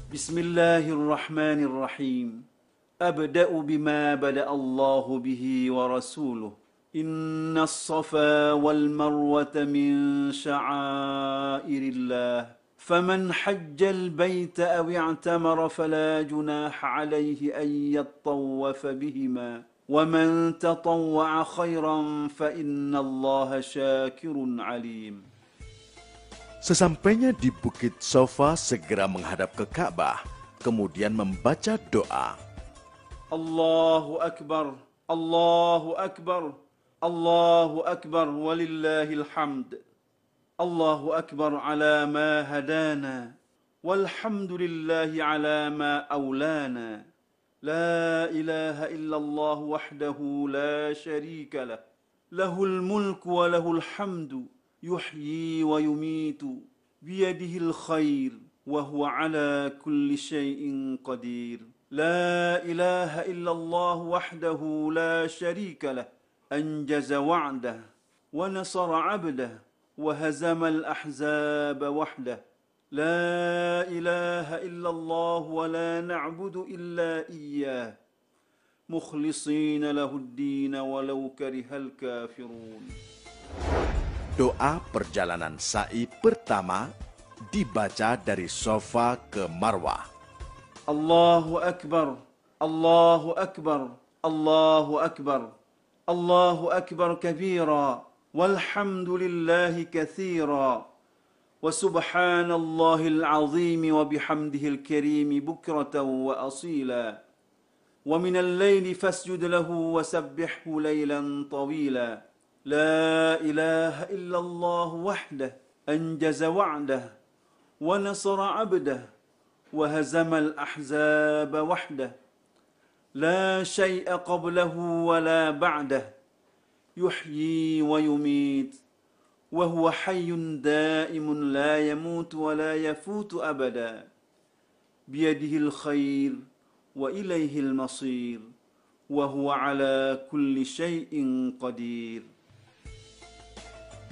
Speaker 4: Bismillahirrahmanirrahim. Abda'u bima bada Allah bihi wa rasuluh. Inna as-safa wal marwata min sya'airillah. فمن حج البيت أو اعتمر فلا جناح عليه أن يطوف بهما ومن تطوع خيرا فإن الله شاكر عليم.
Speaker 3: Sesampainya di Bukit Safa, segera menghadap ke Ka'bah, kemudian membaca doa.
Speaker 4: Allahu Akbar, Allahu Akbar, Allahu Akbar, walillahil hamd. Allahu Akbar ala ma hadana, walhamdulillahi ala ma awlana. La ilaha illallah wahdahu la sharika lah. Lahul mulku wa lahul hamdu, yuhyi wa yumitu, biyadihil khair, wa huwa ala kulli syai'in qadir. La ilaha illallah wahdahu la sharika lah. Anjaza wa'dah, wa nasara abdah, وهزم الأحزاب وحده. لا إله إلا الله ولا نعبد إلا إياه مخلصين له الدين ولو كره الكافرون.
Speaker 3: Doa perjalanan sa'i pertama dibaca dari Safa ke Marwah.
Speaker 4: Allahu Akbar, Allahu Akbar, Allahu Akbar, Allahu Akbar kabira. والحمد لله كثيرا وسبحان الله العظيم وبحمده الكريم بكرة وأصيلا ومن الليل فاسجد له وسبحه ليلا طويلا. لا إله إلا الله وحده أنجز وعده ونصر عبده وهزم الأحزاب وحده. لا شيء قبله ولا بعده يحيي ويميت وهو حي دائم لا يموت ولا يفوت أبدا. بيده الخير وإليه المصير wa huwa ala kulli syai'in qadir.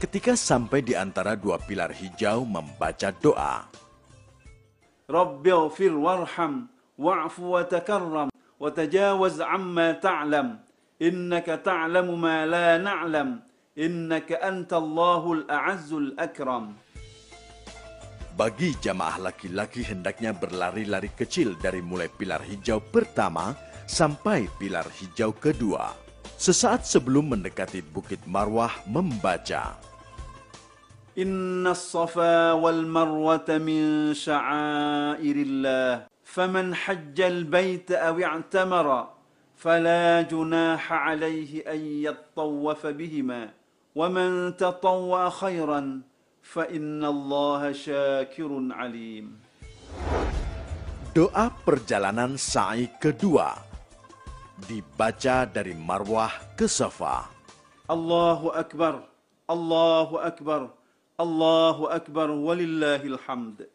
Speaker 3: Ketika sampai di antara dua pilar hijau membaca doa,
Speaker 4: Rabbighfir warham wa'fu wa takarram wa tajawaz amma ta'lam innaka ta'lamu ma la na'lam innaka antallahul a'azzul akram.
Speaker 3: bagi jamaah laki-laki hendaknya berlari-lari kecil dari mulai pilar hijau pertama sampai pilar hijau kedua. Sesaat sebelum mendekati Bukit Marwah membaca,
Speaker 4: Inna as-safa wal marwata min sya'airillah faman hajjal baita aw i'tamara fala junaha alayhi an yattawafa bihima wa man tatawwa khairan fa innallaha syakirun alim.
Speaker 3: doa perjalanan sa'i kedua dibaca dari Marwah ke Safa.
Speaker 4: Allahu akbar, Allahu akbar, Allahu akbar walillahil hamd.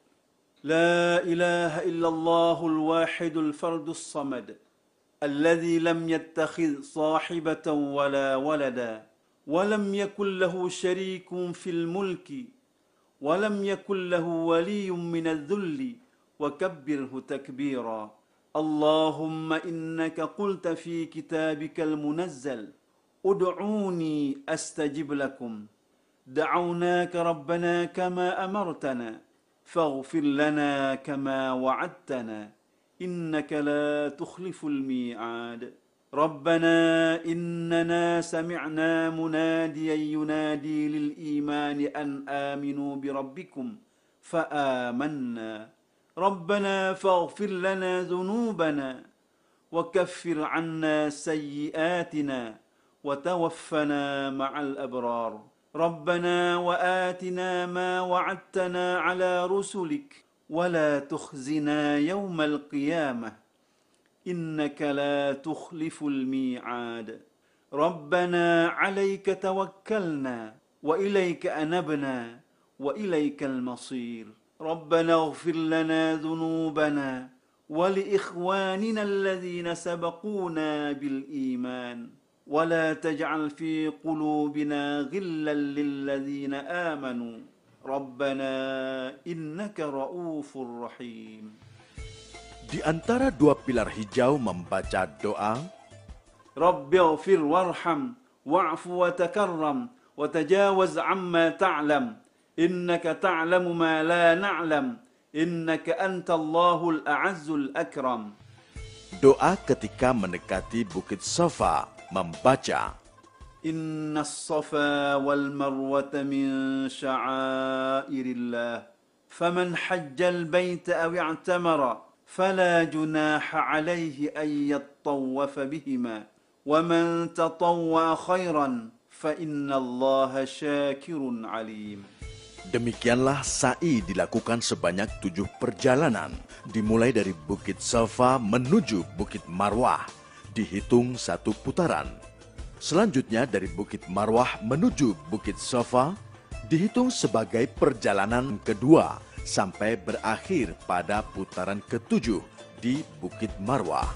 Speaker 4: La ilaha illallahul wahidul fardus samad. الذي لم يتخذ صاحبة ولا ولدا ولم يكن له شريك في الملك ولم يكن له ولي من الذل وكبره تكبيرا. اللهم إنك قلت في كتابك المنزل ادعوني أستجب لكم. دعوناك ربنا كما أمرتنا فاغفر لنا كما وعدتنا إنك لا تخلف الميعاد. ربنا إننا سمعنا مناديا ينادي للإيمان أن آمنوا بربكم فآمنا. ربنا فاغفر لنا ذنوبنا وكفر عنا سيئاتنا وتوفنا مع الأبرار. ربنا وآتنا ما وعدتنا على رسلك ولا تخزنا يوم القيامة إنك لا تخلف الميعاد. ربنا عليك توكلنا وإليك أنبنا وإليك المصير. ربنا اغفر لنا ذنوبنا ولإخواننا الذين سبقونا بالإيمان ولا تجعل في قلوبنا غلا للذين آمنوا ربنا إنك رؤوف رحيم.
Speaker 3: Di antara dua pilar hijau membaca doa,
Speaker 4: Rabbi ighfir warham wa'fu wa takarram wa tajawaz amma ta'lam innaka ta'lamu ma la na'lam innaka antallahul a'azzul akram.
Speaker 3: doa ketika mendekati Bukit Safa membaca,
Speaker 4: Inna as-safa wal marwata min sya'airillah faman hajjal baita aw i'tamara fala junaha alayhi an yattawafa bihima wa man tatawwa khairan fa innallaha syakirun alim.
Speaker 3: demikianlah sa'i dilakukan sebanyak 7 perjalanan, dimulai dari Bukit Safa menuju Bukit Marwah, dihitung 1 putaran. Selanjutnya dari Bukit Marwah menuju Bukit Safa dihitung sebagai perjalanan kedua sampai berakhir pada putaran ke-7 di Bukit Marwah.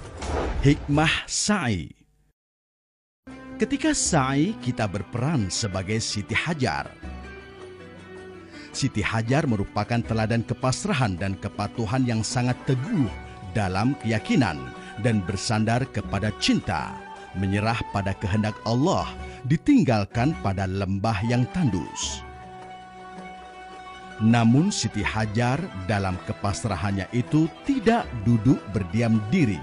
Speaker 5: Hikmah sa'i. Ketika sa'i kita berperan sebagai Siti Hajar. Siti Hajar merupakan teladan kepasrahan dan kepatuhan yang sangat teguh dalam keyakinan dan bersandar kepada cinta, menyerah pada kehendak Allah, ditinggalkan pada lembah yang tandus. Namun Siti Hajar dalam kepasrahannya itu tidak duduk berdiam diri.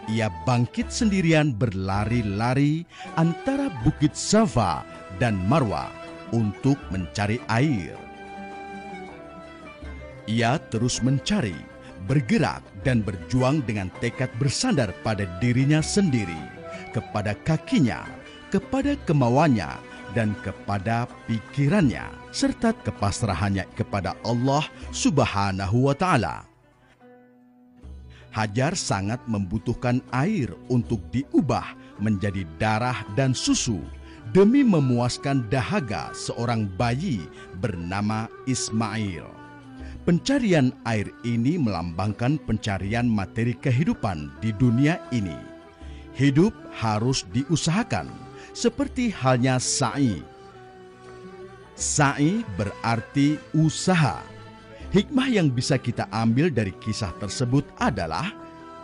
Speaker 5: Ia bangkit sendirian berlari-lari antara Bukit Safa dan Marwah untuk mencari air. Ia terus mencari, bergerak dan berjuang dengan tekad bersandar pada dirinya sendiri, kepada kakinya, kepada kemauannya, dan kepada pikirannya, serta kepasrahannya kepada Allah Subhanahu wa Ta'ala. Hajar sangat membutuhkan air untuk diubah menjadi darah dan susu demi memuaskan dahaga seorang bayi bernama Ismail. Pencarian air ini melambangkan pencarian materi kehidupan di dunia ini. Hidup harus diusahakan, seperti halnya sa'i. Sa'i berarti usaha. Hikmah yang bisa kita ambil dari kisah tersebut adalah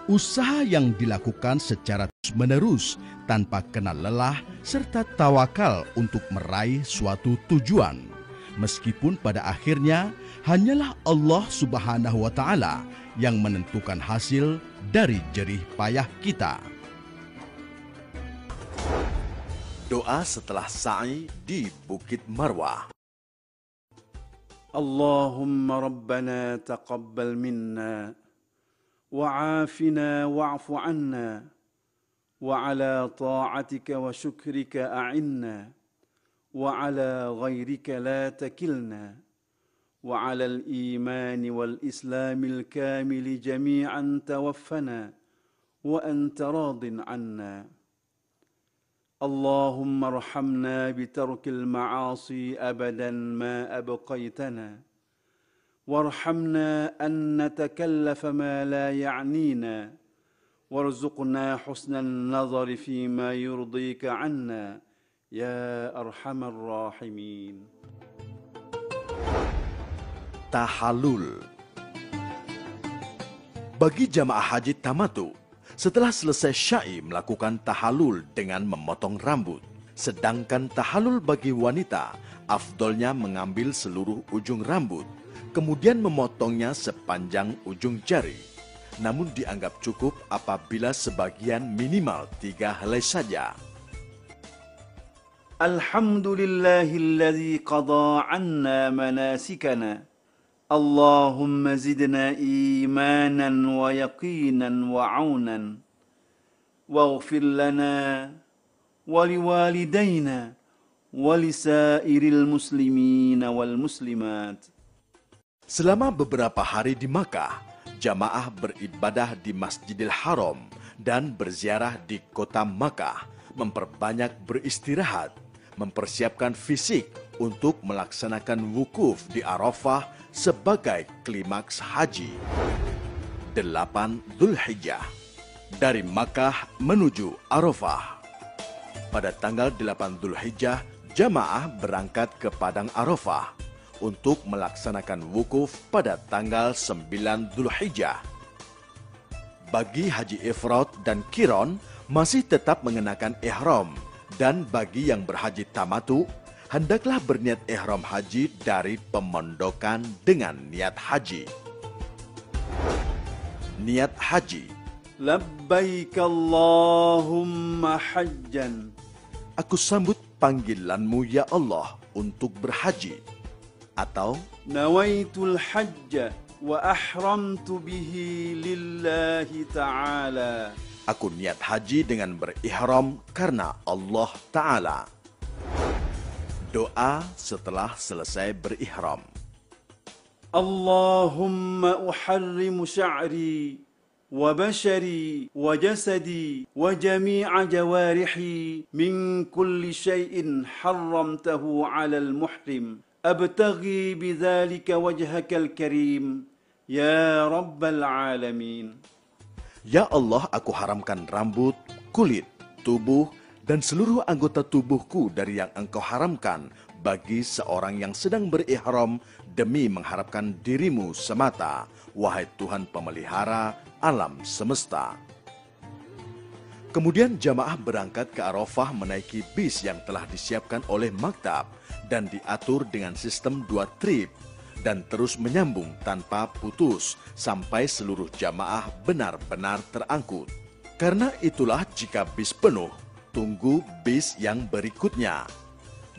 Speaker 5: usaha yang dilakukan secara terus-menerus tanpa kenal lelah serta tawakal untuk meraih suatu tujuan. Meskipun pada akhirnya hanyalah Allah Subhanahu wa Ta'ala yang menentukan hasil dari jerih payah kita.
Speaker 3: Doa setelah sa'i di Bukit Marwah.
Speaker 4: Allahumma rabbana taqabbal minna wa'afina wa'fu anna wa ala ta'atika wa syukrika a'inna wa ala ghairika la takilna wa ala al-iman wal islamil kamil jami'an tawaffana wa anta radin anna. اللهم ارحمنا بترك المعاصي أبدا ما أبقيتنا وارحمنا أن نتكلف ما لا يعنينا وارزقنا حسن النظر فيما يرضيك عنا يا أرحم الراحمين.
Speaker 3: Tahallul. Bagi jamaah haji tamatu, setelah selesai syai melakukan tahallul dengan memotong rambut. Sedangkan tahallul bagi wanita, afdolnya mengambil seluruh ujung rambut, kemudian memotongnya sepanjang ujung jari. Namun dianggap cukup apabila sebagian minimal 3 helai saja.
Speaker 4: Alhamdulillahilladzi qada 'anna manasikana. Allahumma zidna imanan wa yaqinan wa 'aunan waghfir lana wa liwalidayna wa lisairil muslimina wal muslimat.
Speaker 3: Selama beberapa hari di Makkah, jamaah beribadah di Masjidil Haram dan berziarah di kota Makkah, memperbanyak beristirahat, mempersiapkan fisik untuk melaksanakan wukuf di Arafah sebagai klimaks haji. 8 Dzulhijjah. Dari Makkah menuju Arafah. Pada tanggal 8 Dzulhijjah, jamaah berangkat ke Padang Arafah untuk melaksanakan wukuf pada tanggal 9 Dzulhijjah. Bagi haji ifrad dan qiron masih tetap mengenakan ihram, dan bagi yang berhaji tamatu hendaklah berniat ihram haji dari pemondokan dengan niat haji. Niat haji.
Speaker 4: Labbaik Allahumma hajjan.
Speaker 3: Aku sambut panggilanmu ya Allah untuk berhaji. Atau
Speaker 4: Nawaitul hajja wa ahramtu bihi lillahi ta'ala.
Speaker 3: aku niat haji dengan berihram karena Allah Ta'ala. Doa setelah selesai berihram.
Speaker 4: Allahumma uharrimu sya'ri wa bashari wa jasadi wa jami'a jawarihi min kulli syai'in harramtahu 'alal muhrim. Abtaghi bidzalika wajhakal karim ya rabbal alamin.
Speaker 3: Ya Allah, aku haramkan rambut, kulit, tubuh, dan seluruh anggota tubuhku dari yang Engkau haramkan bagi seorang yang sedang berihram demi mengharapkan dirimu semata, wahai Tuhan pemelihara alam semesta. Kemudian jamaah berangkat ke Arafah menaiki bis yang telah disiapkan oleh maktab dan diatur dengan sistem 2 trip dan terus menyambung tanpa putus sampai seluruh jamaah benar-benar terangkut. Karena itulah jika bis penuh, tunggu bis yang berikutnya.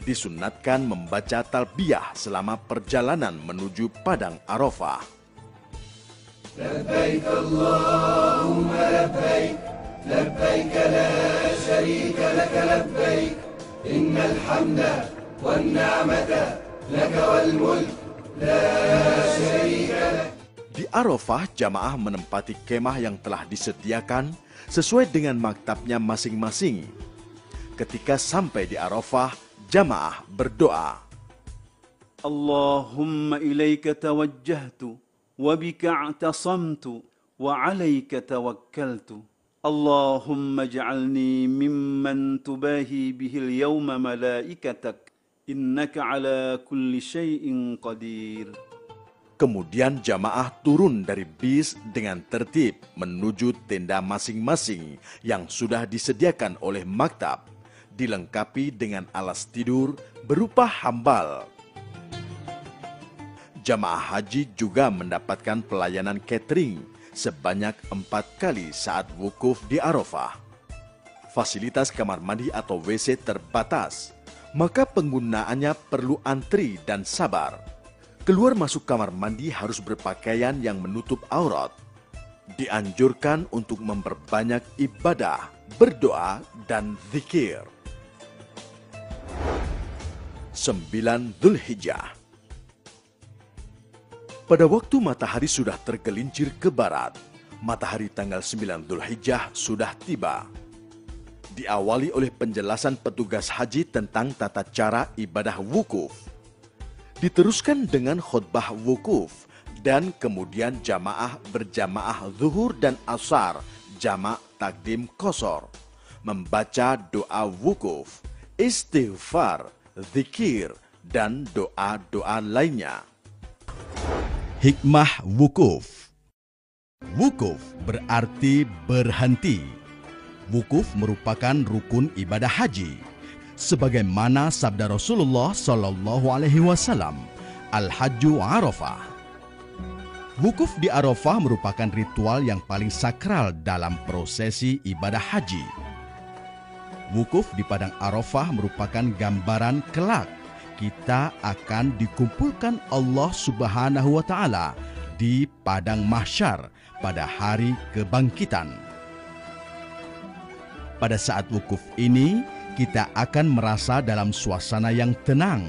Speaker 3: Disunnatkan membaca talbiyah selama perjalanan menuju Padang Arafah.
Speaker 2: Labbaik Allahumma labbaik, labbaik la syarika laka labbaik, innal hamda wan ni'mata laka wal mulk la syarika lak.
Speaker 3: Di Arafah, jamaah menempati kemah yang telah disediakan sesuai dengan maktabnya masing-masing. Ketika sampai di Arafah, jamaah berdoa.
Speaker 4: Allahumma ilaika tawajjahtu wa bika i'tasamtu wa 'alaika tawakkaltu. اللهم اجعلني ممن تباهي به اليوم ملائكتك إنك على كل شيء قدير.
Speaker 3: Kemudian jamaah turun dari bis dengan tertib menuju tenda masing-masing yang sudah disediakan oleh maktab, dilengkapi dengan alas tidur berupa hambal. Jamaah haji juga mendapatkan pelayanan catering sebanyak 4 kali saat wukuf di Arafah. Fasilitas kamar mandi atau WC terbatas, maka penggunaannya perlu antri dan sabar. Keluar masuk kamar mandi harus berpakaian yang menutup aurat. Dianjurkan untuk memperbanyak ibadah, berdoa, dan zikir. 9 Dzulhijjah. Pada waktu matahari sudah tergelincir ke barat, matahari tanggal 9 Dzulhijjah sudah tiba. Diawali oleh penjelasan petugas haji tentang tata cara ibadah wukuf. Diteruskan dengan khutbah wukuf dan kemudian jamaah berjamaah zuhur dan asar, jamak takdim qashar, membaca doa wukuf, istighfar, zikir, dan doa-doa lainnya.
Speaker 5: Hikmah wukuf. Wukuf berarti berhenti. Wukuf merupakan rukun ibadah haji. Sebagaimana sabda Rasulullah Shallallahu Alaihi Wasallam, Al-Hajju Arafah. Wukuf di Arafah merupakan ritual yang paling sakral dalam prosesi ibadah haji. Wukuf di padang Arafah merupakan gambaran kelak kita akan dikumpulkan Allah Subhanahu wa Ta'ala di padang mahsyar pada hari kebangkitan. Pada saat wukuf ini, kita akan merasa dalam suasana yang tenang,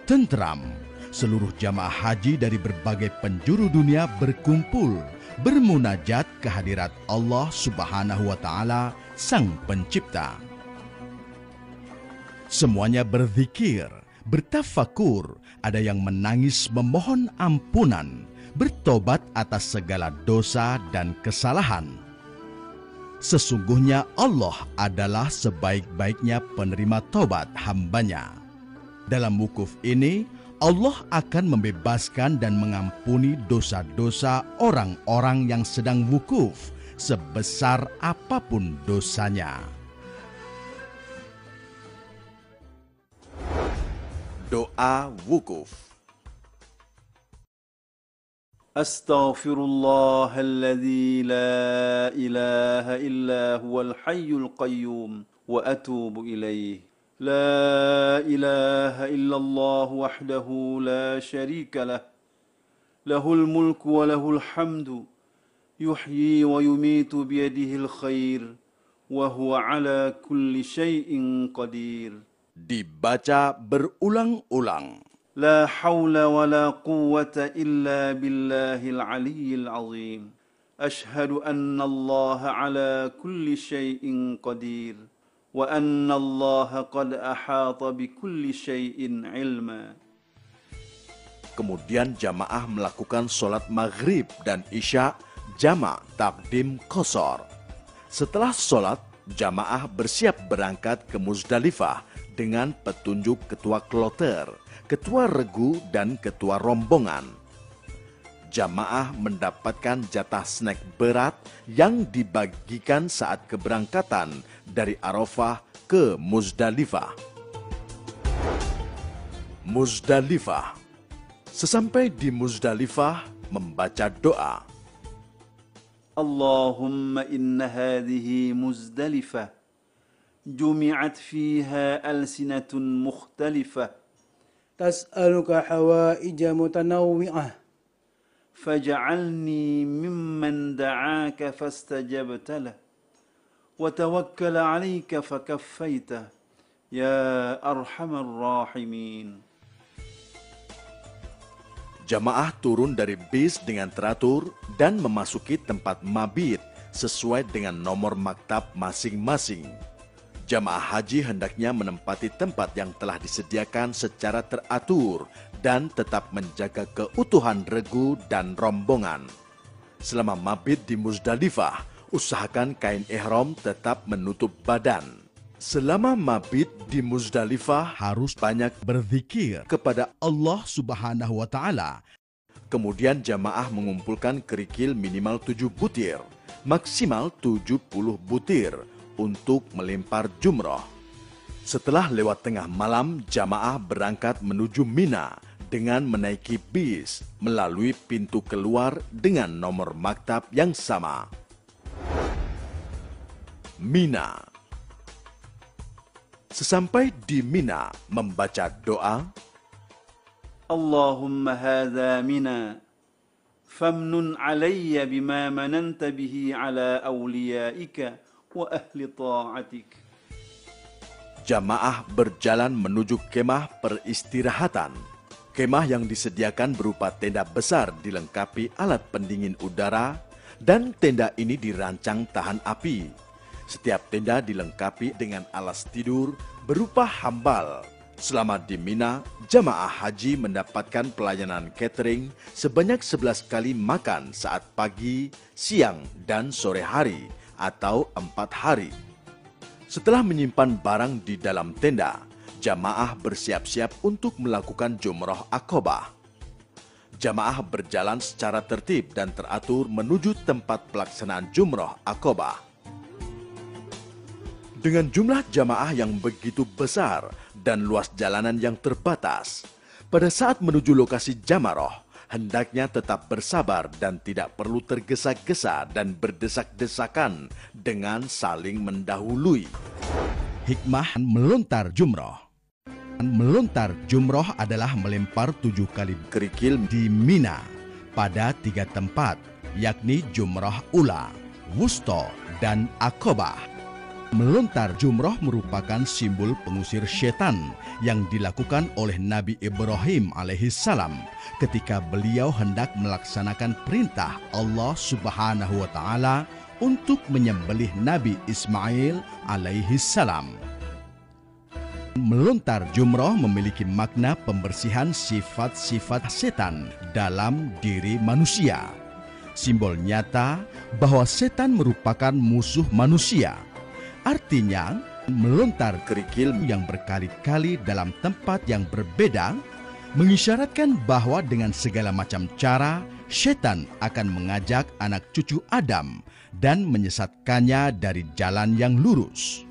Speaker 5: tentram. Seluruh jamaah haji dari berbagai penjuru dunia berkumpul, bermunajat kehadirat Allah Subhanahu wa Ta'ala, Sang Pencipta. Semuanya berzikir, bertafakur, ada yang menangis memohon ampunan, bertobat atas segala dosa dan kesalahan. Sesungguhnya Allah adalah sebaik-baiknya penerima tobat hambanya. Dalam wukuf ini, Allah akan membebaskan dan mengampuni dosa-dosa orang-orang yang sedang wukuf, sebesar apapun dosanya.
Speaker 3: Doa wukuf.
Speaker 4: أستغفر الله الذي لا إله إلا هو الحي القيوم وأتوب إليه لا إله إلا الله وحده لا شريك له له الملك وله الحمد يحيي ويميت بيده الخير وهو على كل شيء قدير.
Speaker 3: Dibaca berulang-ulang.
Speaker 4: لا حول ولا قوة إلا بالله العلي العظيم أشهد أن الله على كل شيء قدير وأن الله قد أحاط بكل شيء علما.
Speaker 3: Kemudian jamaah melakukan sholat maghrib dan isya jamak takdim qashar. Setelah sholat, jamaah bersiap berangkat ke Muzdalifah dengan petunjuk ketua kloter, ketua regu, dan ketua rombongan. Jamaah mendapatkan jatah snack berat yang dibagikan saat keberangkatan dari Arafah ke Muzdalifah. Muzdalifah. Sesampai di Muzdalifah, membaca doa.
Speaker 4: Allahumma inna hadhihi Muzdalifah jumi'at fiha alsinatun mukhtalifah
Speaker 6: تسألك حوائج متنوعة
Speaker 4: فاجعلني ممن دعاك فاستجبت له وتوكل عليك فكفيته يا أرحم الراحمين.
Speaker 3: Jamaah turun dari bis dengan teratur dan memasuki tempat mabit sesuai dengan nomor maktab masing-masing. Jamaah haji hendaknya menempati tempat yang telah disediakan secara teratur dan tetap menjaga keutuhan regu dan rombongan. Selama mabit di Muzdalifah, Usahakan kain ihram tetap menutup badan. Selama mabit di Muzdalifah
Speaker 5: Harus banyak berzikir
Speaker 3: kepada
Speaker 5: Allah Subhanahu wa Ta'ala.
Speaker 3: Kemudian jamaah mengumpulkan kerikil minimal 7 butir, maksimal 70 butir untuk melempar jumroh. Setelah lewat tengah malam, jamaah berangkat menuju Mina dengan menaiki bis melalui pintu keluar dengan nomor maktab yang sama. Mina. Sesampai di Mina, membaca doa,
Speaker 4: Allahumma hadha mina, famnun alayya bima mananta bihi ala awliyaika wa ahli ta'atik.
Speaker 3: jamaah berjalan menuju kemah peristirahatan. Kemah yang disediakan berupa tenda besar dilengkapi alat pendingin udara, dan tenda ini dirancang tahan api. Setiap tenda dilengkapi dengan alas tidur berupa hambal. Selama di Mina, jamaah haji mendapatkan pelayanan catering sebanyak 11 kali makan saat pagi, siang, dan sore hari atau 4 hari. Setelah menyimpan barang di dalam tenda, jamaah bersiap-siap untuk melakukan jumroh Aqobah. Jamaah berjalan secara tertib dan teratur menuju tempat pelaksanaan jumroh Aqobah. Dengan jumlah jamaah yang begitu besar dan luas jalanan yang terbatas, pada saat menuju lokasi jamaroh, hendaknya tetap bersabar dan tidak perlu tergesa-gesa dan berdesak-desakan dengan saling mendahului.
Speaker 5: Hikmah melontar jumroh. Melontar jumroh adalah melempar 7 kali
Speaker 3: Kerikil
Speaker 5: di Mina pada 3 tempat, yakni Jumroh Ula, Wusto, dan Aqobah. Melontar jumroh merupakan simbol pengusir setan yang dilakukan oleh Nabi Ibrahim alaihissalam ketika beliau hendak melaksanakan perintah Allah Subhanahu wa Ta'ala untuk menyembelih Nabi Ismail alaihissalam. Melontar jumroh memiliki makna pembersihan sifat-sifat setan dalam diri manusia. Simbol nyata bahwa setan merupakan musuh manusia. Artinya, melontar
Speaker 3: kerikil
Speaker 5: yang berkali-kali dalam tempat yang berbeda mengisyaratkan bahwa dengan segala macam cara, setan akan mengajak anak cucu Adam dan menyesatkannya dari jalan yang lurus.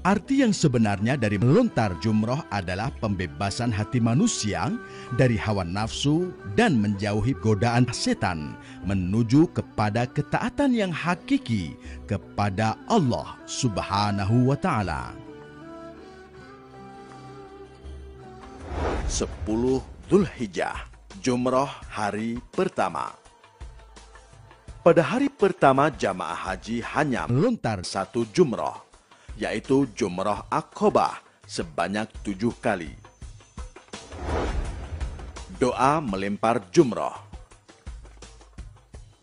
Speaker 5: Arti yang sebenarnya dari melontar jumroh adalah pembebasan hati manusia dari hawa nafsu dan menjauhi godaan setan menuju kepada ketaatan yang hakiki kepada Allah Subhanahu wa Ta'ala.
Speaker 3: 10 Dzulhijjah, jumroh hari pertama. Pada hari pertama jamaah haji hanya
Speaker 5: Melontar
Speaker 3: 1 jumroh, yaitu jumroh Aqobah sebanyak 7 kali. Doa melempar jumroh.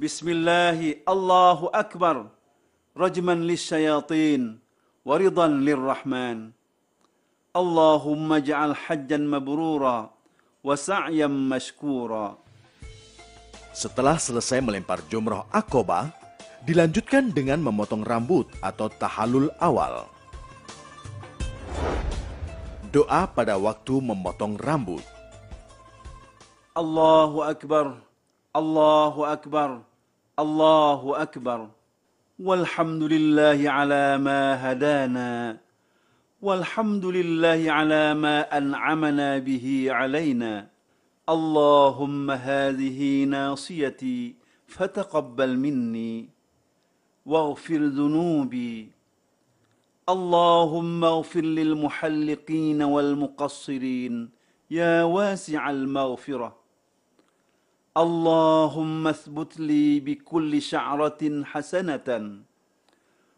Speaker 4: Bismillahi Allahu Akbar, rajman lisyayatin, waridan lirrahman. Allahumma ja'al hajjan mabrura, wa sa'yan mashkura.
Speaker 3: Setelah selesai melempar jumroh Aqobah, dilanjutkan dengan memotong rambut atau tahallul awal. Doa pada waktu memotong rambut.
Speaker 4: Allahu Akbar, Allahu Akbar, Allahu Akbar. Walhamdulillahi ala ma hadana. Walhamdulillahi ala ma an'amana bihi alayna. Allahumma hadhihi nasiyati fataqabbal minni. واغفر ذنوبي اللهم اغفر للمحلقين والمقصرين يا واسع المغفرة اللهم اثبت لي بكل شعرة حسنة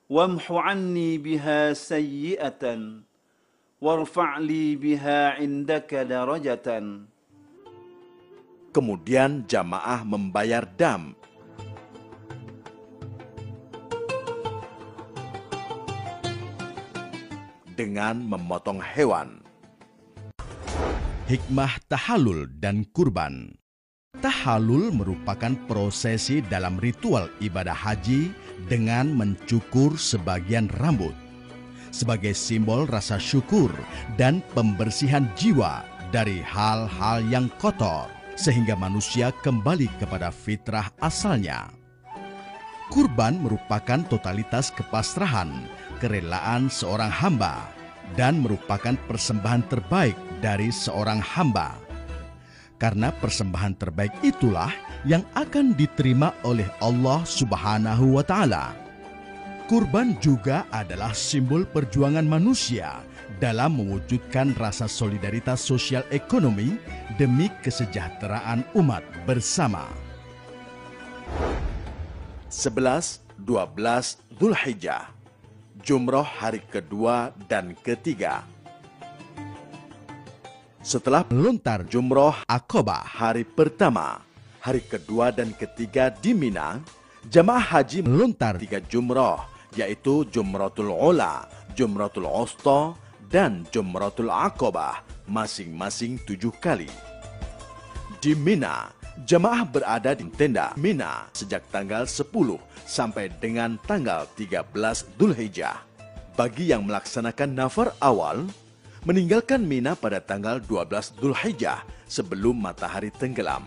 Speaker 4: وامح عني بها سيئة وارفع لي بها عندك درجة.
Speaker 3: Kemudian jamaah membayar dam. Dengan memotong hewan.
Speaker 5: hikmah tahallul dan kurban. Tahallul merupakan prosesi dalam ritual ibadah haji dengan mencukur sebagian rambut sebagai simbol rasa syukur dan pembersihan jiwa dari hal-hal yang kotor sehingga manusia kembali kepada fitrah asalnya. Kurban merupakan totalitas kepasrahan, kerelaan seorang hamba dan merupakan persembahan terbaik dari seorang hamba. Karena persembahan terbaik itulah yang akan diterima oleh Allah Subhanahu wa Ta'ala. Kurban juga adalah simbol perjuangan manusia dalam mewujudkan rasa solidaritas sosial ekonomi demi kesejahteraan umat bersama.
Speaker 3: 11-12 Dzulhijjah, Jumroh hari kedua dan ketiga. Setelah
Speaker 5: Melontar
Speaker 3: Jumroh
Speaker 5: Aqabah
Speaker 3: hari pertama, hari kedua dan ketiga di Mina, jamaah haji
Speaker 5: melontar
Speaker 3: 3 jumroh, yaitu Jumratul Ula, Jumratul Usta, dan Jumratul Aqabah, masing-masing 7 kali. Di Mina, jamaah berada di tenda Mina sejak tanggal 10 sampai dengan tanggal 13 Dzulhijjah. Bagi yang melaksanakan nafar awal, meninggalkan Mina pada tanggal 12 Dzulhijjah sebelum matahari tenggelam.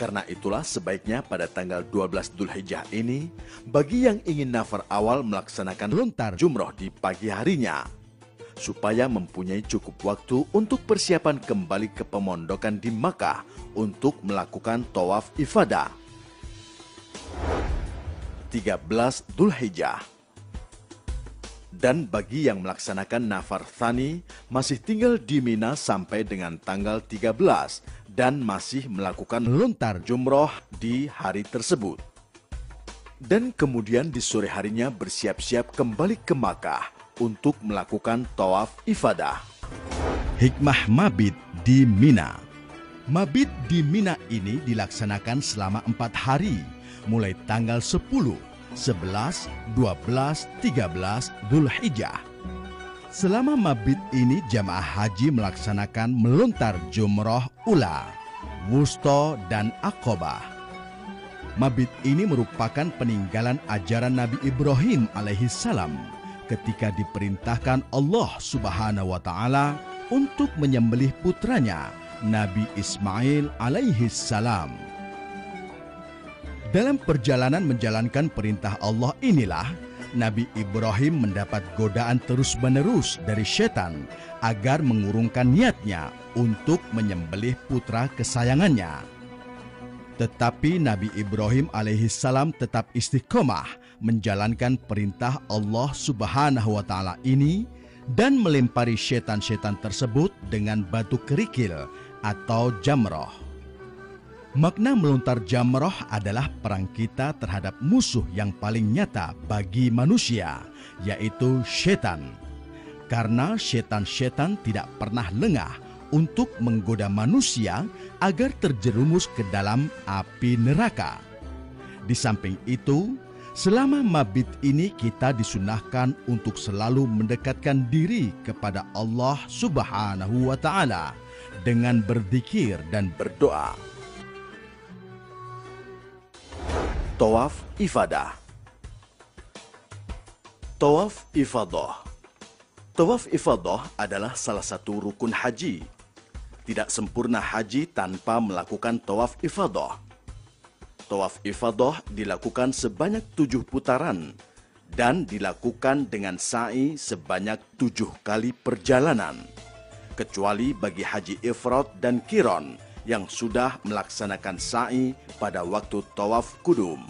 Speaker 3: Karena itulah sebaiknya pada tanggal 12 Dzulhijjah ini, bagi yang ingin nafar awal melaksanakan
Speaker 5: melontar
Speaker 3: jumroh di pagi harinya, supaya mempunyai cukup waktu untuk persiapan kembali ke pemondokan di Makkah untuk melakukan tawaf ifadah. 13 Dzulhijjah. Dan bagi yang melaksanakan nafar tsani masih tinggal di Mina sampai dengan tanggal 13 dan masih melakukan
Speaker 5: melontar
Speaker 3: jumroh di hari tersebut. Dan kemudian di sore harinya bersiap-siap kembali ke Makkah untuk melakukan tawaf ifadah.
Speaker 5: Hikmah mabit di Mina. Mabit di Mina ini dilaksanakan selama 4 hari, mulai tanggal 10, 11, 12, 13 Dzulhijjah. Selama mabit ini jamaah haji melaksanakan melontar jumroh ula, wusta, dan aqabah. Mabit ini merupakan peninggalan ajaran Nabi Ibrahim alaihissalam ketika diperintahkan Allah Subhanahu wa Ta'ala untuk menyembelih putranya Nabi Ismail alaihissalam. Dalam perjalanan menjalankan perintah Allah inilah Nabi Ibrahim mendapat godaan terus-menerus dari setan agar mengurungkan niatnya untuk menyembelih putra kesayangannya. Tetapi Nabi Ibrahim alaihissalam tetap istiqomah menjalankan perintah Allah Subhanahu wa Ta'ala ini dan melempari setan-setan tersebut dengan batu kerikil atau jamroh. Makna melontar jamroh adalah perang kita terhadap musuh yang paling nyata bagi manusia, yaitu setan. Karena setan-setan tidak pernah lengah untuk menggoda manusia agar terjerumus ke dalam api neraka. Di samping itu, selama mabit ini kita disunahkan untuk selalu mendekatkan diri kepada Allah Subhanahu wa Ta'ala dengan berzikir dan
Speaker 3: berdoa. Tawaf ifadah. Tawaf ifadah. Tawaf ifadah adalah salah satu rukun haji. Tidak sempurna haji tanpa melakukan tawaf ifadah. Tawaf ifadah dilakukan sebanyak 7 putaran dan dilakukan dengan sa'i sebanyak 7 kali perjalanan, kecuali bagi haji ifrad dan qiran yang sudah melaksanakan sa'i pada waktu tawaf kudum.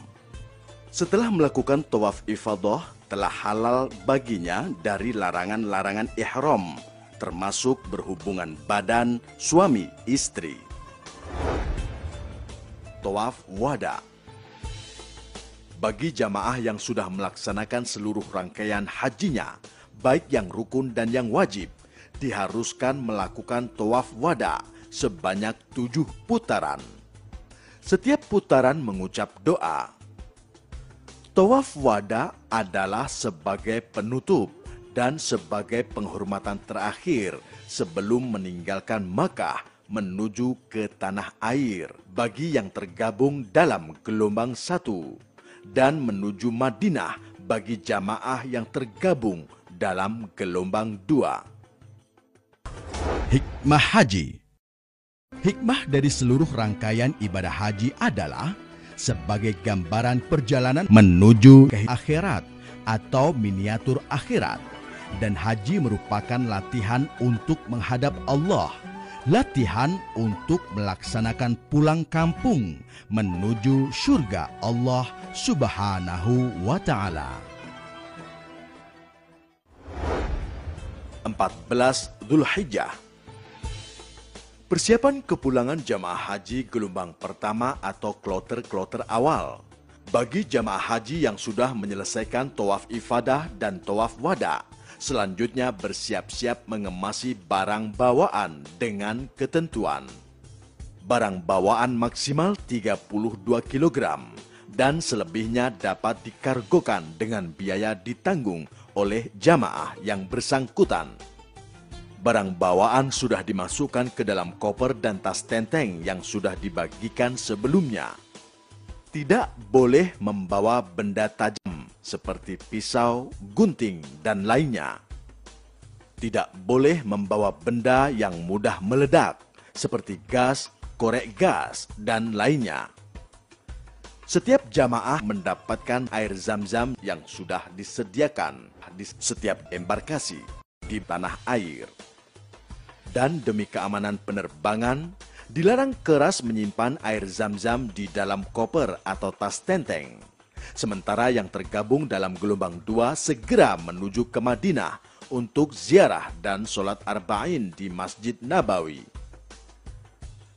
Speaker 3: Setelah melakukan tawaf ifadah, telah halal baginya dari larangan-larangan ihram, termasuk berhubungan badan suami istri. Tawaf wada. Bagi jamaah yang sudah melaksanakan seluruh rangkaian hajinya, baik yang rukun dan yang wajib, diharuskan melakukan tawaf wada sebanyak 7 putaran. Setiap putaran mengucap doa. Tawaf wada adalah sebagai penutup dan sebagai penghormatan terakhir sebelum meninggalkan Makkah menuju ke tanah air bagi yang tergabung dalam gelombang 1 dan menuju Madinah bagi jamaah yang tergabung dalam gelombang 2.
Speaker 5: Hikmah haji. Hikmah dari seluruh rangkaian ibadah haji adalah sebagai gambaran perjalanan menuju ke akhirat atau miniatur akhirat. Dan haji merupakan latihan untuk menghadap Allah, latihan untuk melaksanakan pulang kampung menuju surga Allah Subhanahu wa Ta'ala.
Speaker 3: 14 Dzulhijjah. Persiapan kepulangan jamaah haji gelombang pertama atau kloter-kloter awal. Bagi jamaah haji yang sudah menyelesaikan tawaf ifadah dan tawaf wada, selanjutnya bersiap-siap mengemasi barang bawaan dengan ketentuan. Barang bawaan maksimal 32 kg dan selebihnya dapat dikargokan dengan biaya ditanggung oleh jamaah yang bersangkutan. Barang bawaan sudah dimasukkan ke dalam koper dan tas tenteng yang sudah dibagikan sebelumnya. Tidak boleh membawa benda tajam seperti pisau, gunting, dan lainnya. Tidak boleh membawa benda yang mudah meledak seperti gas, korek gas, dan lainnya. Setiap jamaah mendapatkan air zam-zam yang sudah disediakan di setiap embarkasi di tanah air. Dan demi keamanan penerbangan, dilarang keras menyimpan air zam-zam di dalam koper atau tas tenteng. Sementara yang tergabung dalam gelombang 2 segera menuju ke Madinah untuk ziarah dan sholat arba'in di Masjid Nabawi.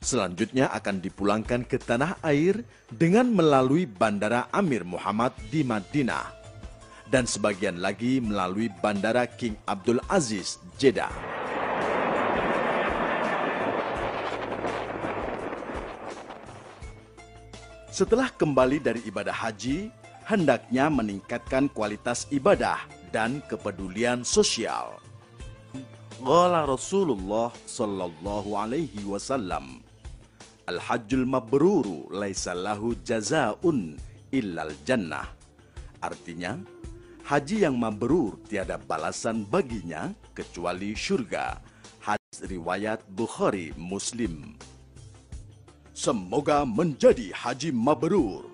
Speaker 3: Selanjutnya akan dipulangkan ke tanah air dengan melalui Bandara Amir Muhammad di Madinah. Dan sebagian lagi melalui Bandara King Abdul Aziz, Jeddah. Setelah kembali dari ibadah haji, hendaknya meningkatkan kualitas ibadah dan kepedulian sosial. Qala Rasulullah sallallahu alaihi wasallam, Al-hajjul mabruru laisa lahu jazaa'un illal jannah. Artinya, haji yang mabrur tiada balasan baginya kecuali syurga. Hadis riwayat Bukhari Muslim. Semoga menjadi haji mabrur.